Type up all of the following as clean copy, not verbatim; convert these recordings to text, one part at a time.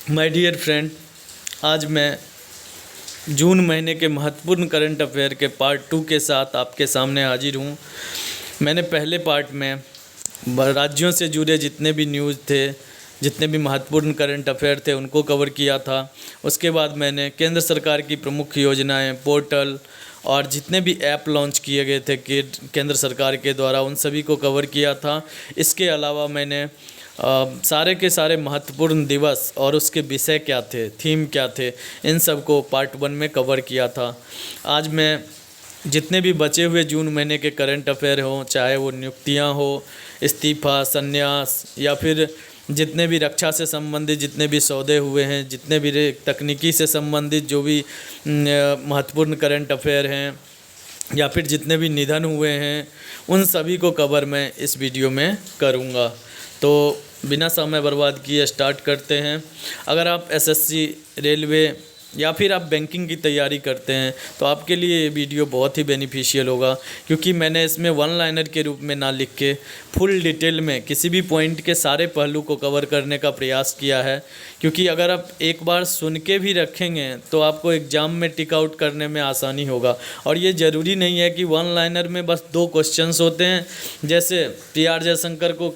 My dear friend, आज मैं जून महीने के महत्वपूर्ण करंट अफेयर के पार्ट 2 के साथ आपके सामने हाजिर हूँ। मैंने पहले पार्ट में राज्यों से जुड़े जितने भी न्यूज़ थे, जितने भी महत्वपूर्ण करंट अफेयर थे, उनको कवर किया था। उसके बाद मैंने केंद्र सरकार की प्रमुख योजनाएं, पोर्टल और जितने भी ऐप लॉन्च किए गए थे कि केंद्र सरकार के द्वारा, उन सभी को कवर किया था। इसके अलावा मैंने सारे के सारे महत्वपूर्ण दिवस और उसके विषय क्या थे, थीम क्या थे, इन सब को पार्ट 1 में कवर किया था। आज मैं जितने भी बचे हुए जून महीने के करंट अफेयर हों, चाहे वो नियुक्तियां हो, इस्तीफा, संन्यास या फिर जितने भी रक्षा से संबंधित जितने भी सौदे हुए हैं, जितने भी तकनीकी से संबंधित जो भी महत्वपूर्ण करंट अफेयर हैं, या फिर जितने भी निधन हुए हैं, उन सभी को कवर मैं इस वीडियो में करूँगा। तो बिना समय बर्बाद किए स्टार्ट करते हैं। अगर आप एसएससी, रेलवे या फिर आप बैंकिंग की तैयारी करते हैं तो आपके लिए ये वीडियो बहुत ही बेनिफिशियल होगा, क्योंकि मैंने इसमें वन लाइनर के रूप में ना लिख के फुल डिटेल में किसी भी पॉइंट के सारे पहलू को कवर करने का प्रयास किया है। क्योंकि अगर आप एक बार सुन के भी रखेंगे तो आपको एग्ज़ाम में टिक आउट करने में आसानी होगा। और ये ज़रूरी नहीं है कि वन लाइनर में बस 2 क्वेश्चंस होते हैं। जैसे पीआर जयशंकर को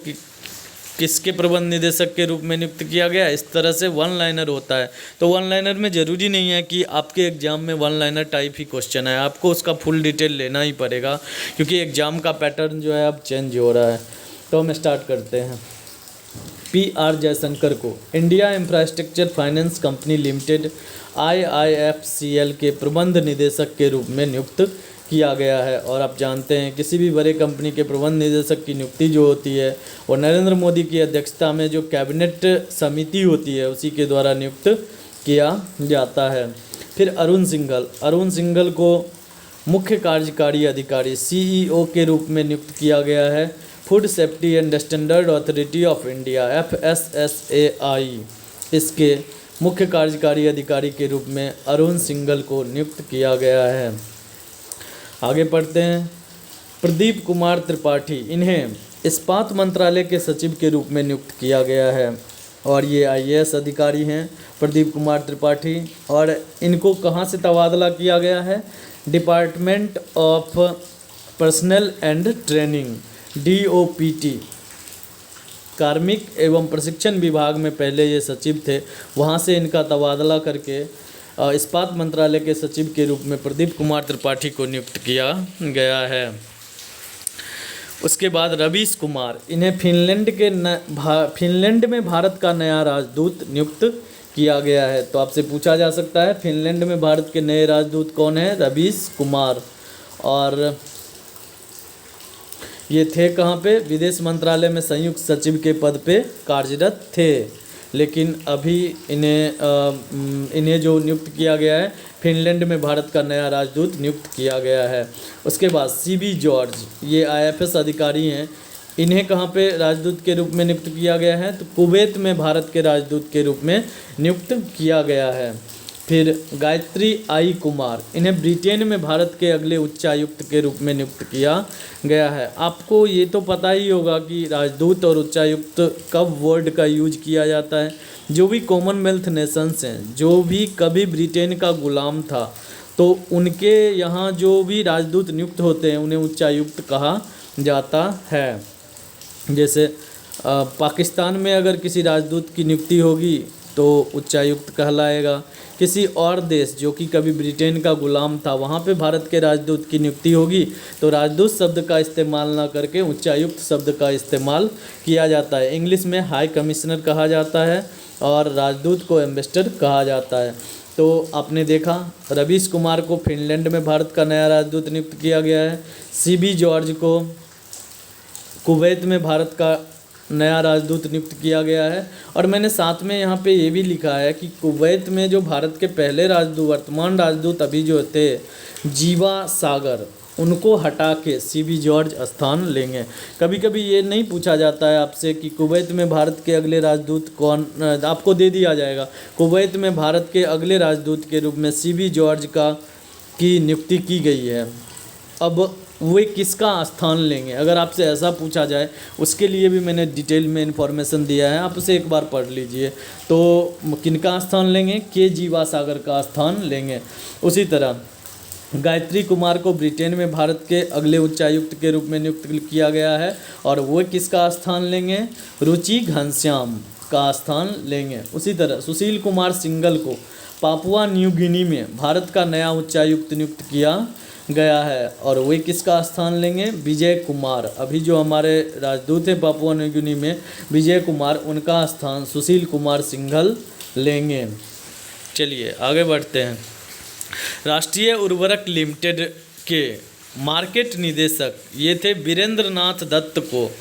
किसके प्रबंध निदेशक के रूप में नियुक्त किया गया, इस तरह से वन लाइनर होता है। तो वन लाइनर में ज़रूरी नहीं है कि आपके एग्ज़ाम में वन लाइनर टाइप ही क्वेश्चन है, आपको उसका फुल डिटेल लेना ही पड़ेगा, क्योंकि एग्ज़ाम का पैटर्न जो है अब चेंज हो रहा है। तो हम स्टार्ट करते हैं। पीआर जयशंकर को India infrastructure finance company limited IIFCL के प्रबंध निदेशक के रूप में नियुक्त किया गया है। और आप जानते हैं किसी भी बड़े कंपनी के प्रबंध निदेशक की नियुक्ति जो होती है वो नरेंद्र मोदी की अध्यक्षता में जो कैबिनेट समिति होती है उसी के द्वारा नियुक्त किया जाता है। फिर अरुण सिंघल को मुख्य कार्यकारी अधिकारी CEO के रूप में नियुक्त किया गया है। Food safety and standard authority of India FSSAI, इसके मुख्य कार्यकारी अधिकारी के रूप में अरुण सिंघल को नियुक्त किया गया है। आगे पढ़ते हैं। प्रदीप कुमार त्रिपाठी, इन्हें इस्पात मंत्रालय के सचिव के रूप में नियुक्त किया गया है। और ये IAS अधिकारी हैं प्रदीप कुमार त्रिपाठी। और इनको कहाँ से तबादला किया गया है? Department of personal and training DOPT, कार्मिक एवं प्रशिक्षण विभाग में पहले ये सचिव थे, वहाँ से इनका तबादला करके इस्पात मंत्रालय के सचिव के रूप में प्रदीप कुमार त्रिपाठी को नियुक्त किया गया है। उसके बाद रवीश कुमार, इन्हें फिनलैंड में भारत का नया राजदूत नियुक्त किया गया है। तो आपसे पूछा जा सकता है फिनलैंड में भारत के नए राजदूत कौन है? रवीश कुमार। और ये थे कहाँ पे? विदेश मंत्रालय में संयुक्त सचिव के पद पे कार्यरत थे, लेकिन अभी इन्हें जो नियुक्त किया गया है, फिनलैंड में भारत का नया राजदूत नियुक्त किया गया है। उसके बाद CB जॉर्ज, ये IFS अधिकारी हैं, इन्हें कहाँ पे राजदूत के रूप में नियुक्त किया गया है? तो कुवैत में भारत के राजदूत के रूप में नियुक्त किया गया है। फिर गायत्री I कुमार, इन्हें ब्रिटेन में भारत के अगले उच्चायुक्त के रूप में नियुक्त किया गया है। आपको ये तो पता ही होगा कि राजदूत और उच्चायुक्त कब वर्ड का यूज किया जाता है। जो भी कॉमनवेल्थ नेशंस हैं, जो भी कभी ब्रिटेन का गुलाम था, तो उनके यहाँ जो भी राजदूत नियुक्त होते हैं उन्हें उच्चायुक्त कहा जाता है। जैसे पाकिस्तान में अगर किसी राजदूत की नियुक्ति होगी तो उच्चायुक्त कहलाएगा। किसी और देश जो कि कभी ब्रिटेन का गुलाम था, वहाँ पे भारत के राजदूत की नियुक्ति होगी तो राजदूत शब्द का इस्तेमाल ना करके उच्चायुक्त शब्द का इस्तेमाल किया जाता है। इंग्लिश में हाई कमिश्नर कहा जाता है और राजदूत को एम्बेसडर कहा जाता है। तो आपने देखा रवीश कुमार को फिनलैंड में भारत का नया राजदूत नियुक्त किया गया है। CB जॉर्ज को कुवैत में भारत का नया राजदूत नियुक्त किया गया है। और मैंने साथ में यहाँ पे ये भी लिखा है कि कुवैत में जो भारत के पहले राजदूत, वर्तमान राजदूत अभी जो थे जीवा सागर, उनको हटा के CB जॉर्ज स्थान लेंगे। कभी कभी ये नहीं पूछा जाता है आपसे कि कुवैत में भारत के अगले राजदूत कौन, आपको दे दिया जाएगा कुवैत में भारत के अगले राजदूत के रूप में CB जॉर्ज की नियुक्ति की गई है। अब वे किसका स्थान लेंगे। अगर आपसे ऐसा पूछा जाए उसके लिए भी मैंने डिटेल में इन्फॉर्मेशन दिया है, आप उसे एक बार पढ़ लीजिए। तो किनका स्थान लेंगे, के जीवासागर का स्थान लेंगे। उसी तरह गायत्री कुमार को ब्रिटेन में भारत के अगले उच्चायुक्त के रूप में नियुक्त किया गया है, और वो किसका स्थान लेंगे, रुचि घनश्याम का स्थान लेंगे। उसी तरह सुशील कुमार सिंघल को पापुआ न्यू गिनी में भारत का नया उच्चायुक्त नियुक्त किया गया है, और वे किसका स्थान लेंगे, विजय कुमार। अभी जो हमारे राजदूत हैं पापुआ न्यू गिनी में विजय कुमार, उनका स्थान सुशील कुमार सिंघल लेंगे। चलिए आगे बढ़ते हैं। राष्ट्रीय उर्वरक लिमिटेड के मार्केट निदेशक ये थे वीरेंद्र नाथ दत्त को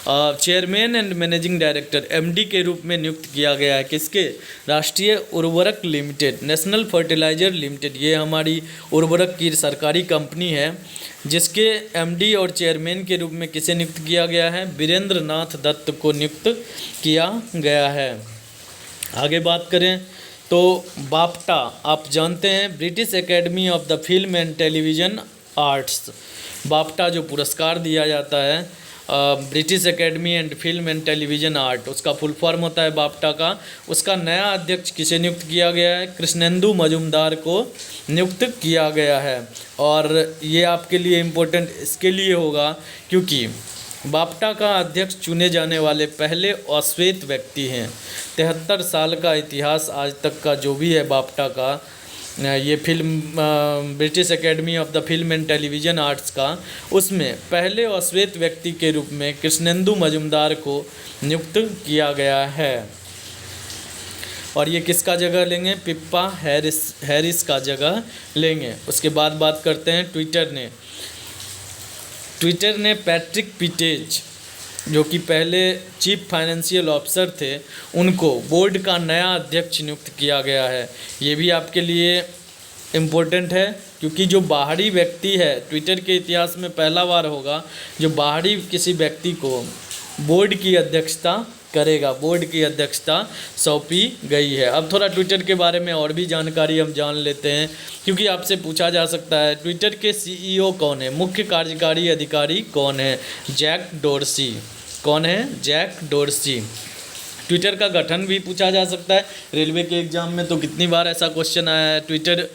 chairman and managing director MD के रूप में नियुक्त किया गया है। किसके, राष्ट्रीय उर्वरक लिमिटेड, नेशनल फर्टिलाइजर लिमिटेड, ये हमारी उर्वरक की सरकारी कंपनी है, जिसके एमडी और चेयरमैन के रूप में किसे नियुक्त किया गया है, वीरेंद्र नाथ दत्त को नियुक्त किया गया है। आगे बात करें तो बाफ्टा आप जानते हैं, British academy of the film and television arts. BAFTA जो पुरस्कार दिया जाता है British academy and film and television art, उसका फुल फॉर्म होता है बाफ्टा का। उसका नया अध्यक्ष किसे नियुक्त किया गया है, कृष्णेंदु मजुमदार को नियुक्त किया गया है। और ये आपके लिए इम्पोर्टेंट इसके लिए होगा क्योंकि बाफ्टा का अध्यक्ष चुने जाने वाले पहले अश्वेत व्यक्ति हैं। 73 साल का इतिहास आज तक का जो भी है बाफ्टा का, ये film British academy of the film and television arts का, उसमें पहले अश्वेत व्यक्ति के रूप में कृष्णेंदु मजुमदार को नियुक्त किया गया है। और ये किसका जगह लेंगे, पिप्पा हैरिस का जगह लेंगे। उसके बाद बात करते हैं ट्विटर ने पैट्रिक पिटेज जो कि पहले चीफ फाइनेंशियल ऑफिसर थे, उनको बोर्ड का नया अध्यक्ष नियुक्त किया गया है। ये भी आपके लिए इम्पोर्टेंट है क्योंकि जो बाहरी व्यक्ति है, ट्विटर के इतिहास में पहला बार होगा जो बाहरी किसी व्यक्ति को बोर्ड की अध्यक्षता करेगा, बोर्ड की अध्यक्षता सौंपी गई है। अब थोड़ा ट्विटर के बारे में और भी जानकारी हम जान लेते हैं क्योंकि आपसे पूछा जा सकता है ट्विटर के सीईओ कौन है, मुख्य कार्यकारी अधिकारी कौन है, जैक डोर्सी। कौन है, जैक डोर्सी। ट्विटर का गठन भी पूछा जा सकता है रेलवे के एग्ज़ाम में, तो कितनी बार ऐसा क्वेश्चन आया है ट्विटर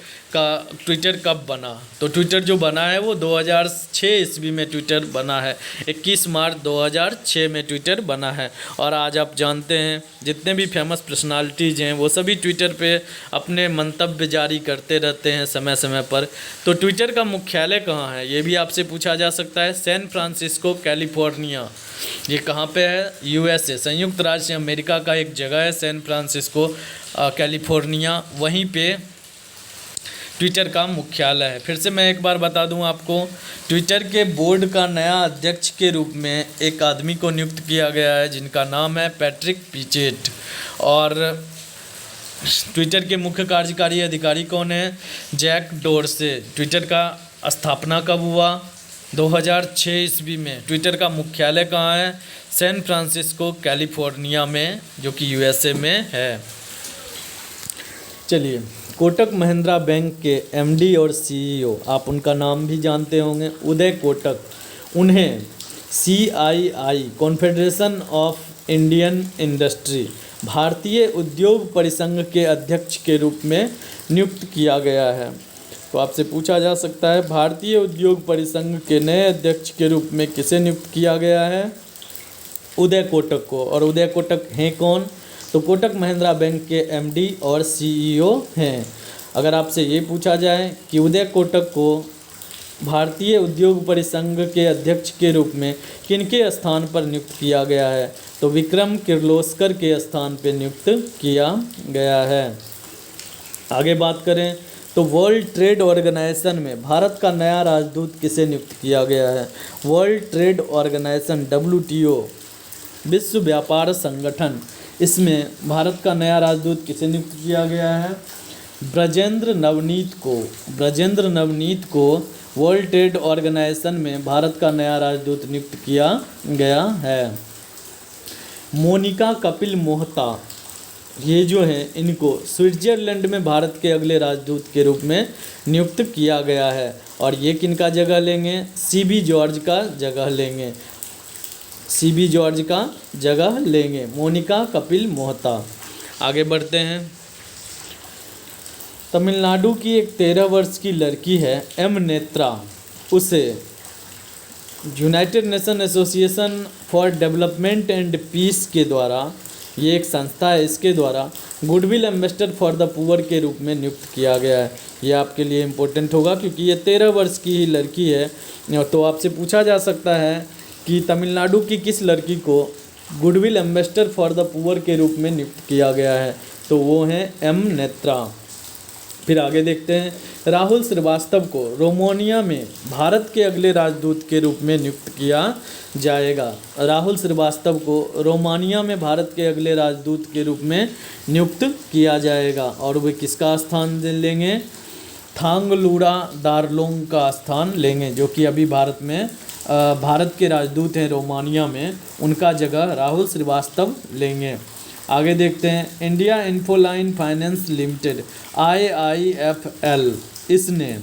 कब बना। तो ट्विटर जो बना है वो 2006 ईस्वी में ट्विटर बना है, 21 मार्च 2006 में ट्विटर बना है। और आज आप जानते हैं जितने भी फेमस पर्सनालिटीज़ हैं वो सभी ट्विटर पे अपने मंतव्य जारी करते रहते हैं समय समय पर। तो ट्विटर का मुख्यालय कहाँ है ये भी आपसे पूछा जा सकता है, सैन फ्रांसिस्को कैलिफोर्निया। ये कहाँ पे है, यूएसए, संयुक्त राज्य अमेरिका का एक जगह है सैन फ्रांसिस्को कैलिफोर्निया, वहीं पे ट्विटर का मुख्यालय है। फिर से मैं एक बार बता दूं आपको, ट्विटर के बोर्ड का नया अध्यक्ष के रूप में एक आदमी को नियुक्त किया गया है जिनका नाम है पैट्रिक पिचेट। और ट्विटर के मुख्य कार्यकारी अधिकारी कौन है, जैक डोर्से। ट्विटर का स्थापना कब हुआ, 2006 ईस्वी में। ट्विटर का मुख्यालय कहाँ है, सैन फ्रांसिस्को कैलिफोर्निया में, जो कि यूएसए में है। चलिए, कोटक महिंद्रा बैंक के एमडी और सीईओ, आप उनका नाम भी जानते होंगे, उदय कोटक, उन्हें CII confederation of Indian industry, भारतीय उद्योग परिसंघ के अध्यक्ष के रूप में नियुक्त किया गया है। तो आपसे पूछा जा सकता है भारतीय उद्योग परिसंघ के नए अध्यक्ष के रूप में किसे नियुक्त किया गया है, उदय कोटक को। और उदय कोटक हैं कौन, तो कोटक महिंद्रा बैंक के एमडी और सीईओ हैं। अगर आपसे ये पूछा जाए कि उदय कोटक को भारतीय उद्योग परिसंघ के अध्यक्ष के रूप में किनके स्थान पर नियुक्त किया गया है, तो विक्रम किर्लोस्कर के स्थान पर नियुक्त किया गया है। आगे बात करें तो वर्ल्ड ट्रेड ऑर्गेनाइजेशन में भारत का नया राजदूत किसे नियुक्त किया गया है, वर्ल्ड ट्रेड ऑर्गेनाइजेशन WTO, विश्व व्यापार संगठन, इसमें भारत का नया राजदूत किसे नियुक्त किया गया है, ब्रजेंद्र नवनीत को वर्ल्ड ट्रेड ऑर्गेनाइजेशन में भारत का नया राजदूत नियुक्त किया गया है। मोनिका कपिल मोहता, ये जो हैं इनको स्विट्जरलैंड में भारत के अगले राजदूत के रूप में नियुक्त किया गया है। और ये किनका जगह लेंगे? सीबी जॉर्ज का जगह लेंगे, सीबी जॉर्ज का जगह लेंगे, मोनिका कपिल मोहता। आगे बढ़ते हैं। तमिलनाडु की एक 13 वर्ष की लड़की है एम नेत्रा, उसे United Nation Association for Development and Peace के द्वारा, ये एक संस्था है, इसके द्वारा goodwill ambassador for the poor के रूप में नियुक्त किया गया है। ये आपके लिए इम्पोर्टेंट होगा क्योंकि ये 13 वर्ष की ही लड़की है। तो आपसे पूछा जा सकता है कि तमिलनाडु की किस लड़की को goodwill ambassador for the poor के रूप में नियुक्त किया गया है, तो वो हैं एम नेत्रा। फिर आगे देखते हैं। राहुल श्रीवास्तव को रोमानिया में भारत के अगले राजदूत के रूप में नियुक्त किया जाएगा। राहुल श्रीवास्तव को रोमानिया में भारत के अगले राजदूत के रूप में नियुक्त किया जाएगा। और वे किसका स्थान लेंगे? थांगलूरा दारलोंग का स्थान लेंगे, जो कि अभी भारत के राजदूत हैं रोमानिया में, उनका जगह राहुल श्रीवास्तव लेंगे। आगे देखते हैं। India Infoline finance limited IIFL, इसने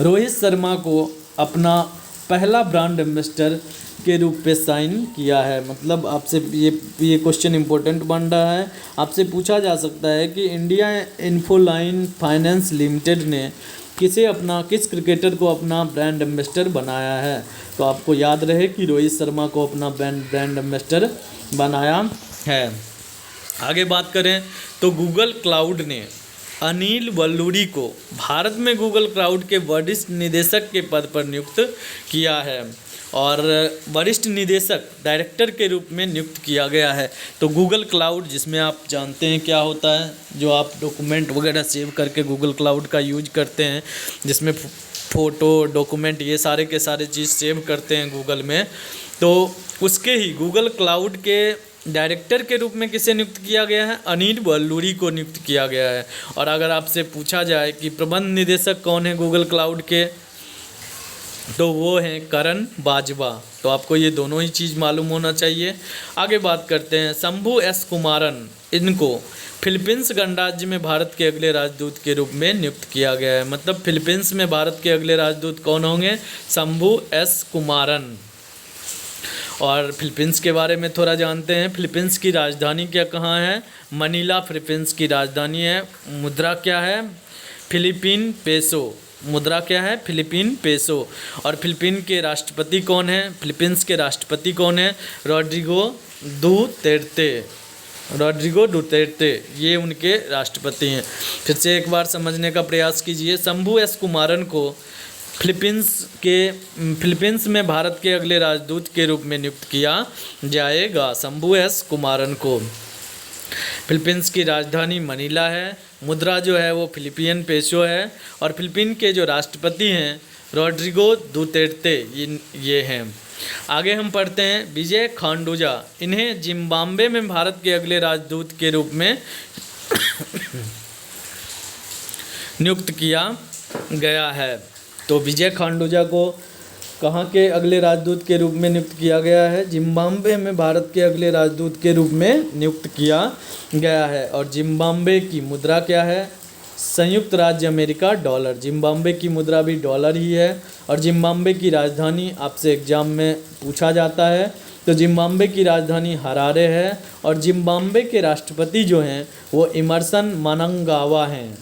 रोहित शर्मा को अपना पहला ब्रांड एम्बेसडर के रूप में साइन किया है। मतलब आपसे ये क्वेश्चन इंपॉर्टेंट बन रहा है। आपसे पूछा जा सकता है कि इंडिया इन्फोलाइन फाइनेंस लिमिटेड ने किस क्रिकेटर को अपना ब्रांड एम्बेसडर बनाया है। तो आपको याद रहे कि रोहित शर्मा को अपना ब्रांड एम्बेसडर बनाया है। आगे बात करें तो गूगल क्लाउड ने अनिल वल्लूरी को भारत में गूगल क्लाउड के वरिष्ठ निदेशक के पद पर नियुक्त किया है और वरिष्ठ निदेशक डायरेक्टर के रूप में नियुक्त किया गया है। तो गूगल क्लाउड, जिसमें आप जानते हैं क्या होता है, जो आप डॉक्यूमेंट वगैरह सेव करके गूगल क्लाउड का यूज करते हैं, जिसमें फ़ोटो, डॉक्यूमेंट, ये सारे के सारे चीज़ सेव करते हैं गूगल में। तो उसके ही गूगल क्लाउड के डायरेक्टर के रूप में किसे नियुक्त किया गया है? अनिल वल्लूरी को नियुक्त किया गया है। और अगर आपसे पूछा जाए कि प्रबंध निदेशक कौन है गूगल क्लाउड के, तो वो हैं करण बाजवा। तो आपको ये दोनों ही चीज़ मालूम होना चाहिए। आगे बात करते हैं। शंभू एस कुमारन, इनको फिलीपींस गणराज्य में भारत के अगले राजदूत के रूप में नियुक्त किया गया है। मतलब फिलीपींस में भारत के अगले राजदूत कौन होंगे? शंभू एस कुमारन। और फिलीपींस के बारे में थोड़ा जानते हैं। फिलीपींस की राजधानी क्या कहाँ है? मनीला फिलीपींस की राजधानी है। मुद्रा क्या है? Philippine peso. मुद्रा क्या है? Philippine peso. और फिलीपीन के राष्ट्रपति कौन है? फिलीपींस के राष्ट्रपति कौन है? रोड्रिगो डुटेर्टे, ये उनके राष्ट्रपति हैं। फिर से एक बार समझने का प्रयास कीजिए। शंभू एस कुमारन को फिलीपींस में भारत के अगले राजदूत के रूप में नियुक्त किया जाएगा। शंभू एस कुमारन को। फिलीपींस की राजधानी मनीला है। मुद्रा जो है वो फिलिपियन पेसो है। और फिलीपीन के जो राष्ट्रपति हैं रोड्रिगो डुटेर्टे, ये हैं। आगे हम पढ़ते हैं। विजय खांडूजा, इन्हें जिम्बाब्वे में भारत के अगले राजदूत के रूप में नियुक्त किया गया है। तो विजय खांडूजा को कहाँ के अगले राजदूत के रूप में नियुक्त किया गया है? जिम्बाब्वे में भारत के अगले राजदूत के रूप में नियुक्त किया गया है। और जिम्बाब्वे की मुद्रा क्या है? संयुक्त राज्य अमेरिका डॉलर। जिम्बाब्वे की मुद्रा भी डॉलर ही है। और जिम्बाब्वे की राजधानी आपसे एग्जाम में पूछा जाता है, तो जिम्बाब्वे की राजधानी हरारे है। और जिम्बाब्वे के राष्ट्रपति जो हैं वो इमरसन मनंगावा हैं।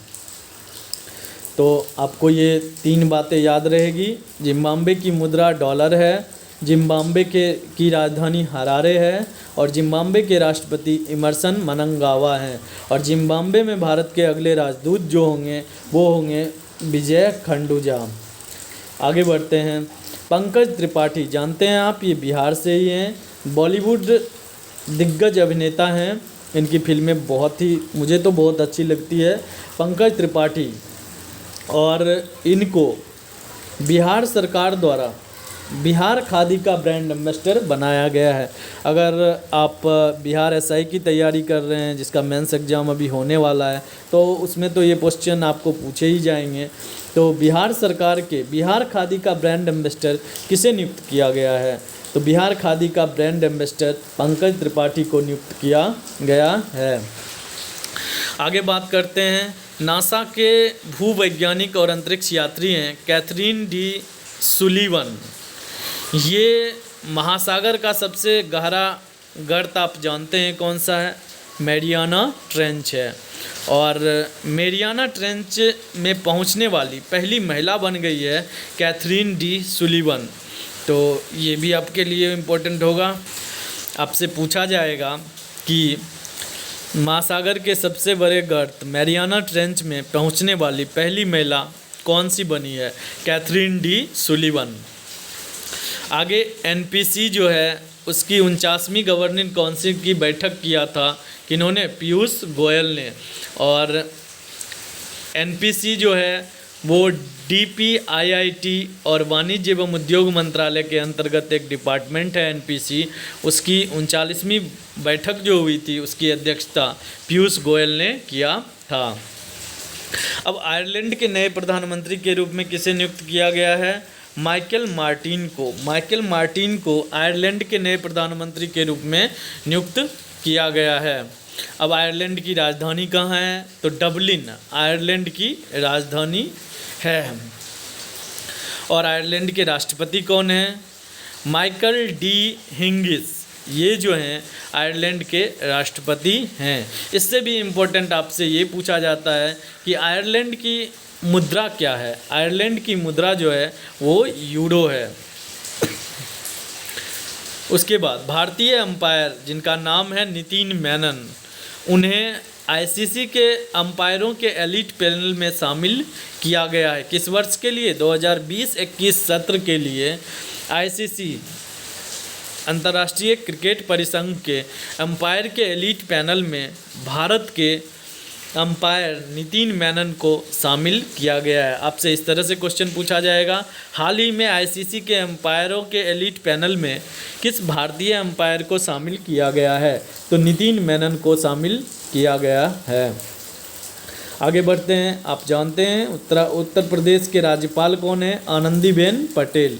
तो आपको ये 3 बातें याद रहेगी। जिम्बाब्वे की मुद्रा डॉलर है, जिम्बाब्वे की राजधानी हरारे है, और जिम्बाब्वे के राष्ट्रपति इमरसन मनंगावा हैं। और जिम्बाब्वे में भारत के अगले राजदूत जो होंगे वो होंगे विजय खांडूजा। आगे बढ़ते हैं। पंकज त्रिपाठी, जानते हैं आप, ये बिहार से ही हैं। बॉलीवुड दिग्गज अभिनेता हैं। इनकी फिल्में मुझे तो बहुत अच्छी लगती है। पंकज त्रिपाठी, और इनको बिहार सरकार द्वारा बिहार खादी का ब्रांड एम्बेसडर बनाया गया है। अगर आप बिहार SI की तैयारी कर रहे हैं, जिसका मेंस एग्ज़ाम अभी होने वाला है, तो उसमें तो ये क्वेश्चन आपको पूछे ही जाएंगे। तो बिहार सरकार के बिहार खादी का ब्रांड एम्बेसडर किसे नियुक्त किया गया है? तो बिहार खादी का ब्रांड एम्बेसडर पंकज त्रिपाठी को नियुक्त किया गया है। आगे बात करते हैं, नासा के भूवैज्ञानिक और अंतरिक्ष यात्री हैं कैथरीन डी सुलीवन। ये महासागर का सबसे गहरा गर्त आप जानते हैं कौन सा है? मैरियाना ट्रेंच है। और मैरियाना ट्रेंच में पहुंचने वाली पहली महिला बन गई है कैथरीन डी सुलीवन। तो ये भी आपके लिए इम्पोर्टेंट होगा। आपसे पूछा जाएगा कि महासागर के सबसे बड़े गर्त मैरियाना ट्रेंच में पहुंचने वाली पहली महिला कौन सी बनी है? Catherine D Sullivan. आगे एनपीसी जो है उसकी 49वीं गवर्निंग काउंसिल की बैठक किया था किन्होंने? पीयूष गोयल ने। और एनपीसी जो है वो डीपीआईआईटी और वाणिज्य एवं उद्योग मंत्रालय के अंतर्गत एक डिपार्टमेंट है एनपीसी। उसकी 39वीं बैठक जो हुई थी उसकी अध्यक्षता पीयूष गोयल ने किया था। अब आयरलैंड के नए प्रधानमंत्री के रूप में किसे नियुक्त किया गया है? माइकल मार्टिन को। माइकल मार्टिन को आयरलैंड के नए प्रधानमंत्री के रूप में नियुक्त किया गया है। अब आयरलैंड की राजधानी कहाँ है? तो डबलिन आयरलैंड की राजधानी है। और आयरलैंड के राष्ट्रपति कौन है? Michael D Hingis. ये जो हैं आयरलैंड के राष्ट्रपति हैं। इससे भी इम्पोर्टेंट आपसे ये पूछा जाता है कि आयरलैंड की मुद्रा क्या है? आयरलैंड की मुद्रा जो है वो यूरो है। उसके बाद भारतीय अंपायर जिनका नाम है नितिन मेनन, उन्हें आईसीसी के अंपायरों के एलीट पैनल में शामिल किया गया है। किस वर्ष के लिए? 2020-21 सत्र के लिए आईसीसी अंतर्राष्ट्रीय क्रिकेट परिसंघ के अंपायर के एलीट पैनल में भारत के अंपायर नितिन मेनन को शामिल किया गया है। आपसे इस तरह से क्वेश्चन पूछा जाएगा, हाल ही में आईसीसी के अंपायरों के एलीट पैनल में किस भारतीय अंपायर को शामिल किया गया है? तो नितिन मेनन को शामिल किया गया है। आगे बढ़ते हैं। आप जानते हैं उत्तर प्रदेश के राज्यपाल कौन है? आनंदीबेन पटेल।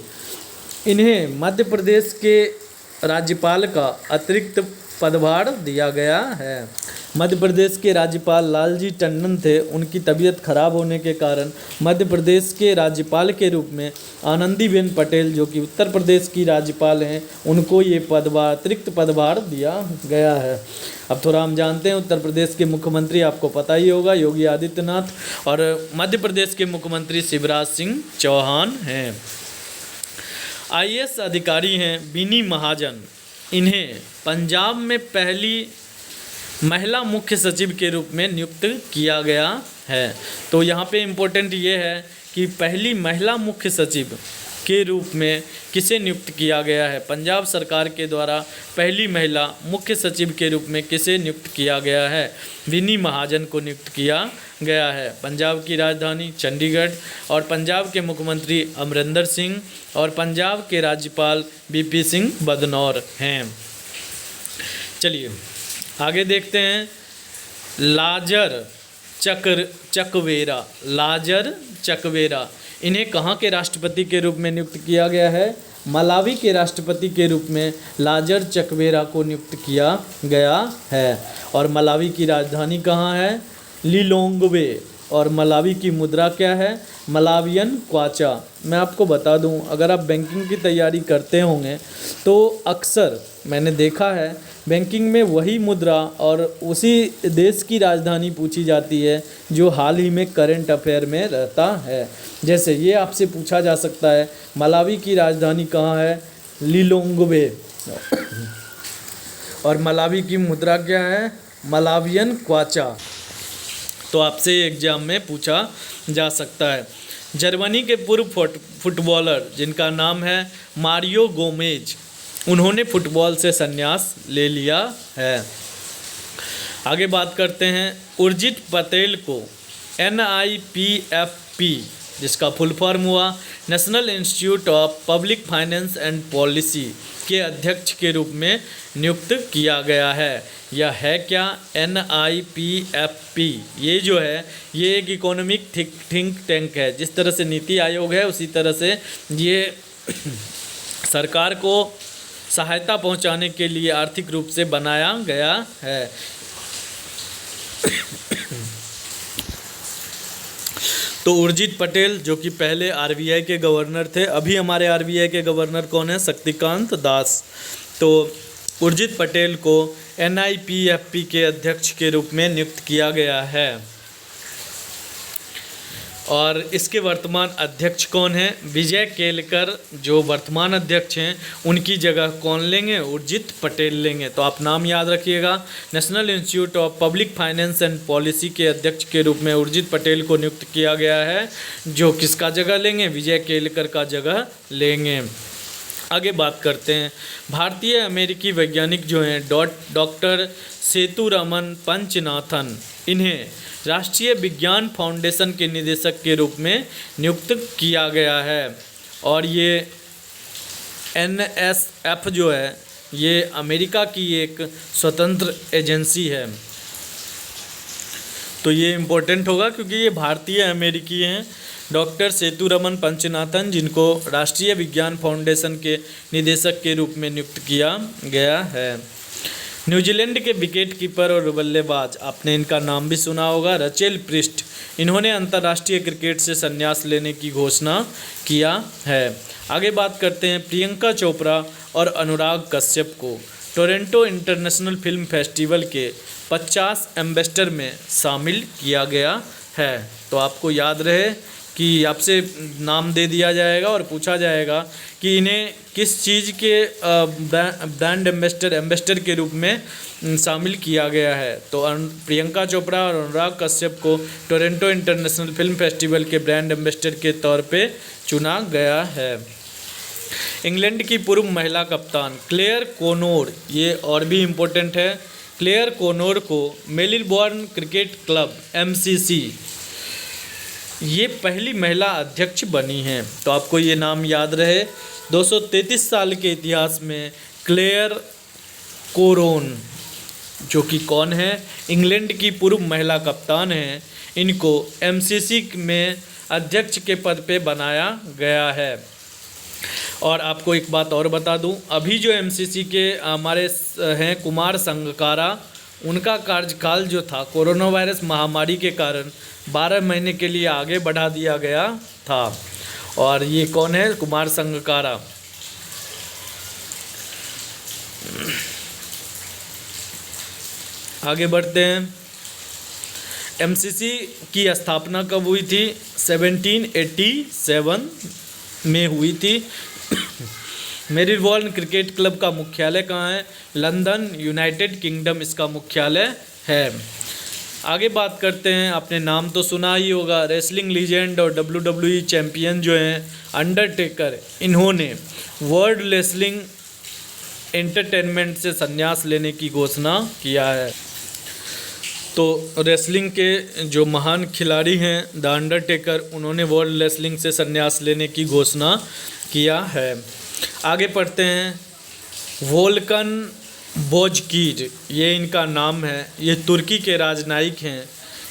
इन्हें मध्य प्रदेश के राज्यपाल का अतिरिक्त पदभार दिया गया है। मध्य प्रदेश के राज्यपाल लालजी टंडन थे। उनकी तबीयत खराब होने के कारण मध्य प्रदेश के राज्यपाल के रूप में आनंदीबेन पटेल जो कि उत्तर प्रदेश की राज्यपाल हैं उनको ये पदभार अतिरिक्त पदभार दिया गया है। अब थोड़ा हम जानते हैं उत्तर प्रदेश के मुख्यमंत्री आपको पता ही होगा योगी आदित्यनाथ और मध्य प्रदेश के मुख्यमंत्री शिवराज सिंह चौहान हैं। आईएएस अधिकारी हैं बिनी महाजन। इन्हें पंजाब में पहली महिला मुख्य सचिव के रूप में नियुक्त किया गया है। तो यहाँ पे इम्पोर्टेंट ये है कि पहली महिला मुख्य सचिव के रूप में किसे नियुक्त किया गया है? पंजाब सरकार के द्वारा पहली महिला मुख्य सचिव के रूप में किसे नियुक्त किया गया है? विनी महाजन को नियुक्त किया गया है। पंजाब की राजधानी चंडीगढ़ और पंजाब के मुख्यमंत्री अमरिंदर सिंह और पंजाब के राज्यपाल वीपी सिंह बदनौर हैं। चलिए आगे देखते हैं। Lazarus Chakwera. लाजर चकवेरा इन्हें कहाँ के राष्ट्रपति के रूप में नियुक्त किया गया है? मलावी के राष्ट्रपति के रूप में लाजर चकवेरा को नियुक्त किया गया है। और मलावी की राजधानी कहाँ है? लिलोंगवे। और मलावी की मुद्रा क्या है? मलावियन क्वाचा। मैं आपको बता दूं, अगर आप बैंकिंग की तैयारी करते होंगे तो अक्सर मैंने देखा है बैंकिंग में वही मुद्रा और उसी देश की राजधानी पूछी जाती है जो हाल ही में करंट अफेयर में रहता है। जैसे ये आपसे पूछा जा सकता है मलावी की राजधानी कहाँ है? लिलोंगवे। और मलावी की मुद्रा क्या है? मलावियन क्वाचा। तो आपसे एग्जाम में पूछा जा सकता है। जर्मनी के पूर्व फुटबॉलर जिनका नाम है मारियो गोमेज, उन्होंने फुटबॉल से संन्यास ले लिया है। आगे बात करते हैं। उर्जित पटेल को NIPFP जिसका फुल फॉर्म हुआ national institute of public finance and policy के अध्यक्ष के रूप में नियुक्त किया गया है। यह है क्या? NIPFP ये जो है ये एक इकोनॉमिक थिंक टैंक है। जिस तरह से नीति आयोग है उसी तरह से ये सरकार को सहायता पहुंचाने के लिए आर्थिक रूप से बनाया गया है। तो उर्जित पटेल जो कि पहले आरबीआई के गवर्नर थे, अभी हमारे आरबीआई के गवर्नर कौन है? शक्तिकांत दास। तो उर्जित पटेल को एनआईपीएफपी के अध्यक्ष के रूप में नियुक्त किया गया है। और इसके वर्तमान अध्यक्ष कौन है? विजय केलकर जो वर्तमान अध्यक्ष हैं, उनकी जगह कौन लेंगे? उर्जित पटेल लेंगे। तो आप नाम याद रखिएगा। National institute of public finance and policy के अध्यक्ष के रूप में उर्जित पटेल को नियुक्त किया गया है, जो किसका जगह लेंगे? विजय केलकर का जगह लेंगे। आगे बात करते हैं। भारतीय अमेरिकी वैज्ञानिक जो हैं डॉक्टर सेतुरमन पंचनाथन, इन्हें राष्ट्रीय विज्ञान फाउंडेशन के निदेशक के रूप में नियुक्त किया गया है। और ये एनएसएफ जो है, ये अमेरिका की एक स्वतंत्र एजेंसी है। तो ये इम्पोर्टेंट होगा क्योंकि ये भारतीय अमेरिकी हैं। डॉक्टर सेतुरमन पंचनाथन, जिनको राष्ट्रीय विज्ञान फाउंडेशन के निदेशक के रूप में नियुक्त किया गया है। न्यूजीलैंड के विकेट कीपर और बल्लेबाज, आपने इनका नाम भी सुना होगा, रचेल प्रिस्ट, इन्होंने अंतर्राष्ट्रीय क्रिकेट से संन्यास लेने की घोषणा किया है। आगे बात करते हैं। प्रियंका चोपड़ा और अनुराग कश्यप को टोरंटो इंटरनेशनल फिल्म फेस्टिवल के 50 एम्बेसडर में शामिल किया गया है। तो आपको याद रहे कि आपसे नाम दे दिया जाएगा और पूछा जाएगा कि इन्हें किस चीज़ के ब्रांड एम्बेसडर के रूप में शामिल किया गया है। तो प्रियंका चोपड़ा और अनुराग कश्यप को टोरंटो इंटरनेशनल फिल्म फेस्टिवल के ब्रांड एम्बेसडर के तौर पे चुना गया है। इंग्लैंड की पूर्व महिला कप्तान क्लेयर कोनोर, ये और भी इम्पोर्टेंट है, क्लेयर कोनोर को मेलबोर्न क्रिकेट क्लब MCC ये पहली महिला अध्यक्ष बनी हैं। तो आपको ये नाम याद रहे। 233 साल के इतिहास में क्लेयर कोरोन, जो कि कौन है? इंग्लैंड की पूर्व महिला कप्तान हैं। इनको MCC में अध्यक्ष के पद पे बनाया गया है। और आपको एक बात और बता दूं, अभी जो MCC के हमारे हैं कुमार संगकारा, उनका कार्यकाल जो था कोरोना वायरस महामारी के कारण 12 महीने के लिए आगे बढ़ा दिया गया था। और ये कौन है? कुमार संगकारा। आगे बढ़ते हैं। MCC की स्थापना कब हुई थी? 1787 में हुई थी। मेलबोर्न क्रिकेट क्लब का मुख्यालय कहाँ है? लंदन, यूनाइटेड किंगडम इसका मुख्यालय है। आगे बात करते हैं। आपने नाम तो सुना ही होगा, रेसलिंग लीजेंड और WWE चैम्पियन जो हैं अंडरटेकर, इन्होंने वर्ल्ड रेसलिंग एंटरटेनमेंट से संन्यास लेने की घोषणा किया है। तो रेसलिंग के जो महान खिलाड़ी हैं द अंडरटेकर, उन्होंने वर्ल्ड रेसलिंग से संन्यास लेने की घोषणा किया है। आगे पढ़ते हैं। वोल्कन बोजकीर, ये इनका नाम है, ये तुर्की के राजनयिक हैं।